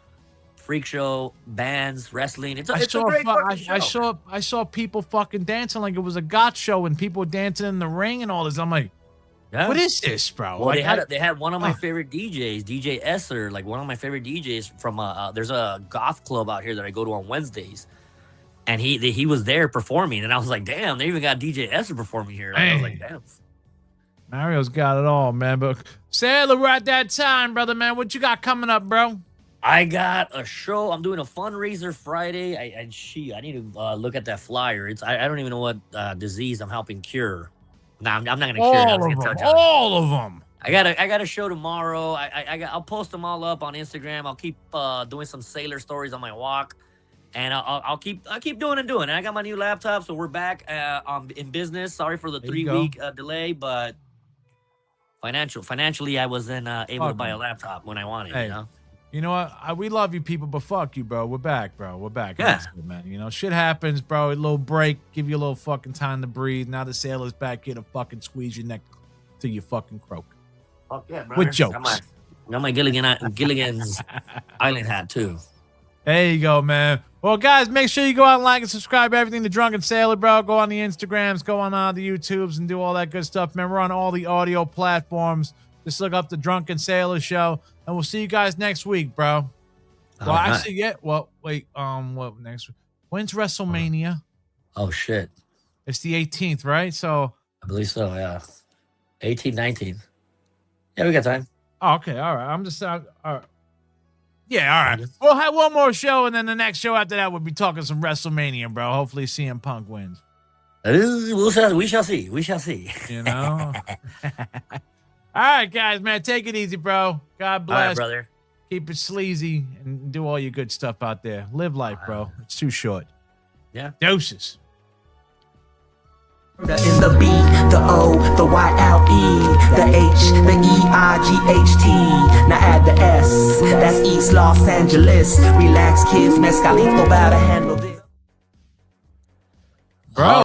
freak show, bands, wrestling. It's a great fucking show. I saw people fucking dancing like it was a goth show, and people dancing in the ring and all this. I'm like, what is this, bro? Well, they had one of my favorite DJs, DJ Esser, like one of my favorite DJs from there's a goth club out here that I go to on Wednesdays. And he was there performing, and I was like, damn, they even got DJ Esser performing here. I was like, damn. Mario's got it all, man. But Sailor, we're at that time, brother, man. What you got coming up, bro? I got a show. I'm doing a fundraiser Friday. I need to look at that flyer. I don't even know what disease I'm helping cure. Nah, I'm not gonna cure all of them. I got a show tomorrow. I'll post them all up on Instagram. I'll keep doing some sailor stories on my walk. And I'll keep doing it. And I got my new laptop, so we're back in business. Sorry for the 3-week delay, but financially, I wasn't able to buy a laptop when I wanted. Hey, you know what? We love you, people, but fuck you, bro. We're back, bro. We're back. Yeah, man. Shit happens, bro. A little break, give you a little fucking time to breathe. Now the Sailor's back here to fucking squeeze your neck till you fucking croak. Fuck yeah, brother. With jokes. Got my Gilligan's Island hat too. There you go, man. Well, guys, make sure you go out and like and subscribe to everything The Drunken Sailor, bro. Go on the Instagrams, go on the YouTubes, and do all that good stuff, man. We're on all the audio platforms. Just look up The Drunken Sailor Show, and we'll see you guys next week, bro. Well, actually, yeah. Well, wait. What next? When's WrestleMania? Oh shit! It's the 18th, right? So I believe so. Yeah, 18, 19. Yeah, we got time. Oh, okay, all right. I'm just all right. Yeah, all right. We'll have one more show, and then the next show after that, we'll be talking some WrestleMania, bro. Hopefully, CM Punk wins. We shall see. We shall see. You know. All right, guys, man, take it easy, bro. God bless, All right, brother. Keep it sleazy and do all your good stuff out there. Live life, bro. It's too short. Yeah. Doses. The N, the B, the O, the Y-L-E, the H, the E-I-G-H-T. Now add the S, that's East Los Angeles. Relax, kids, mezcalito, about to handle this. Bro.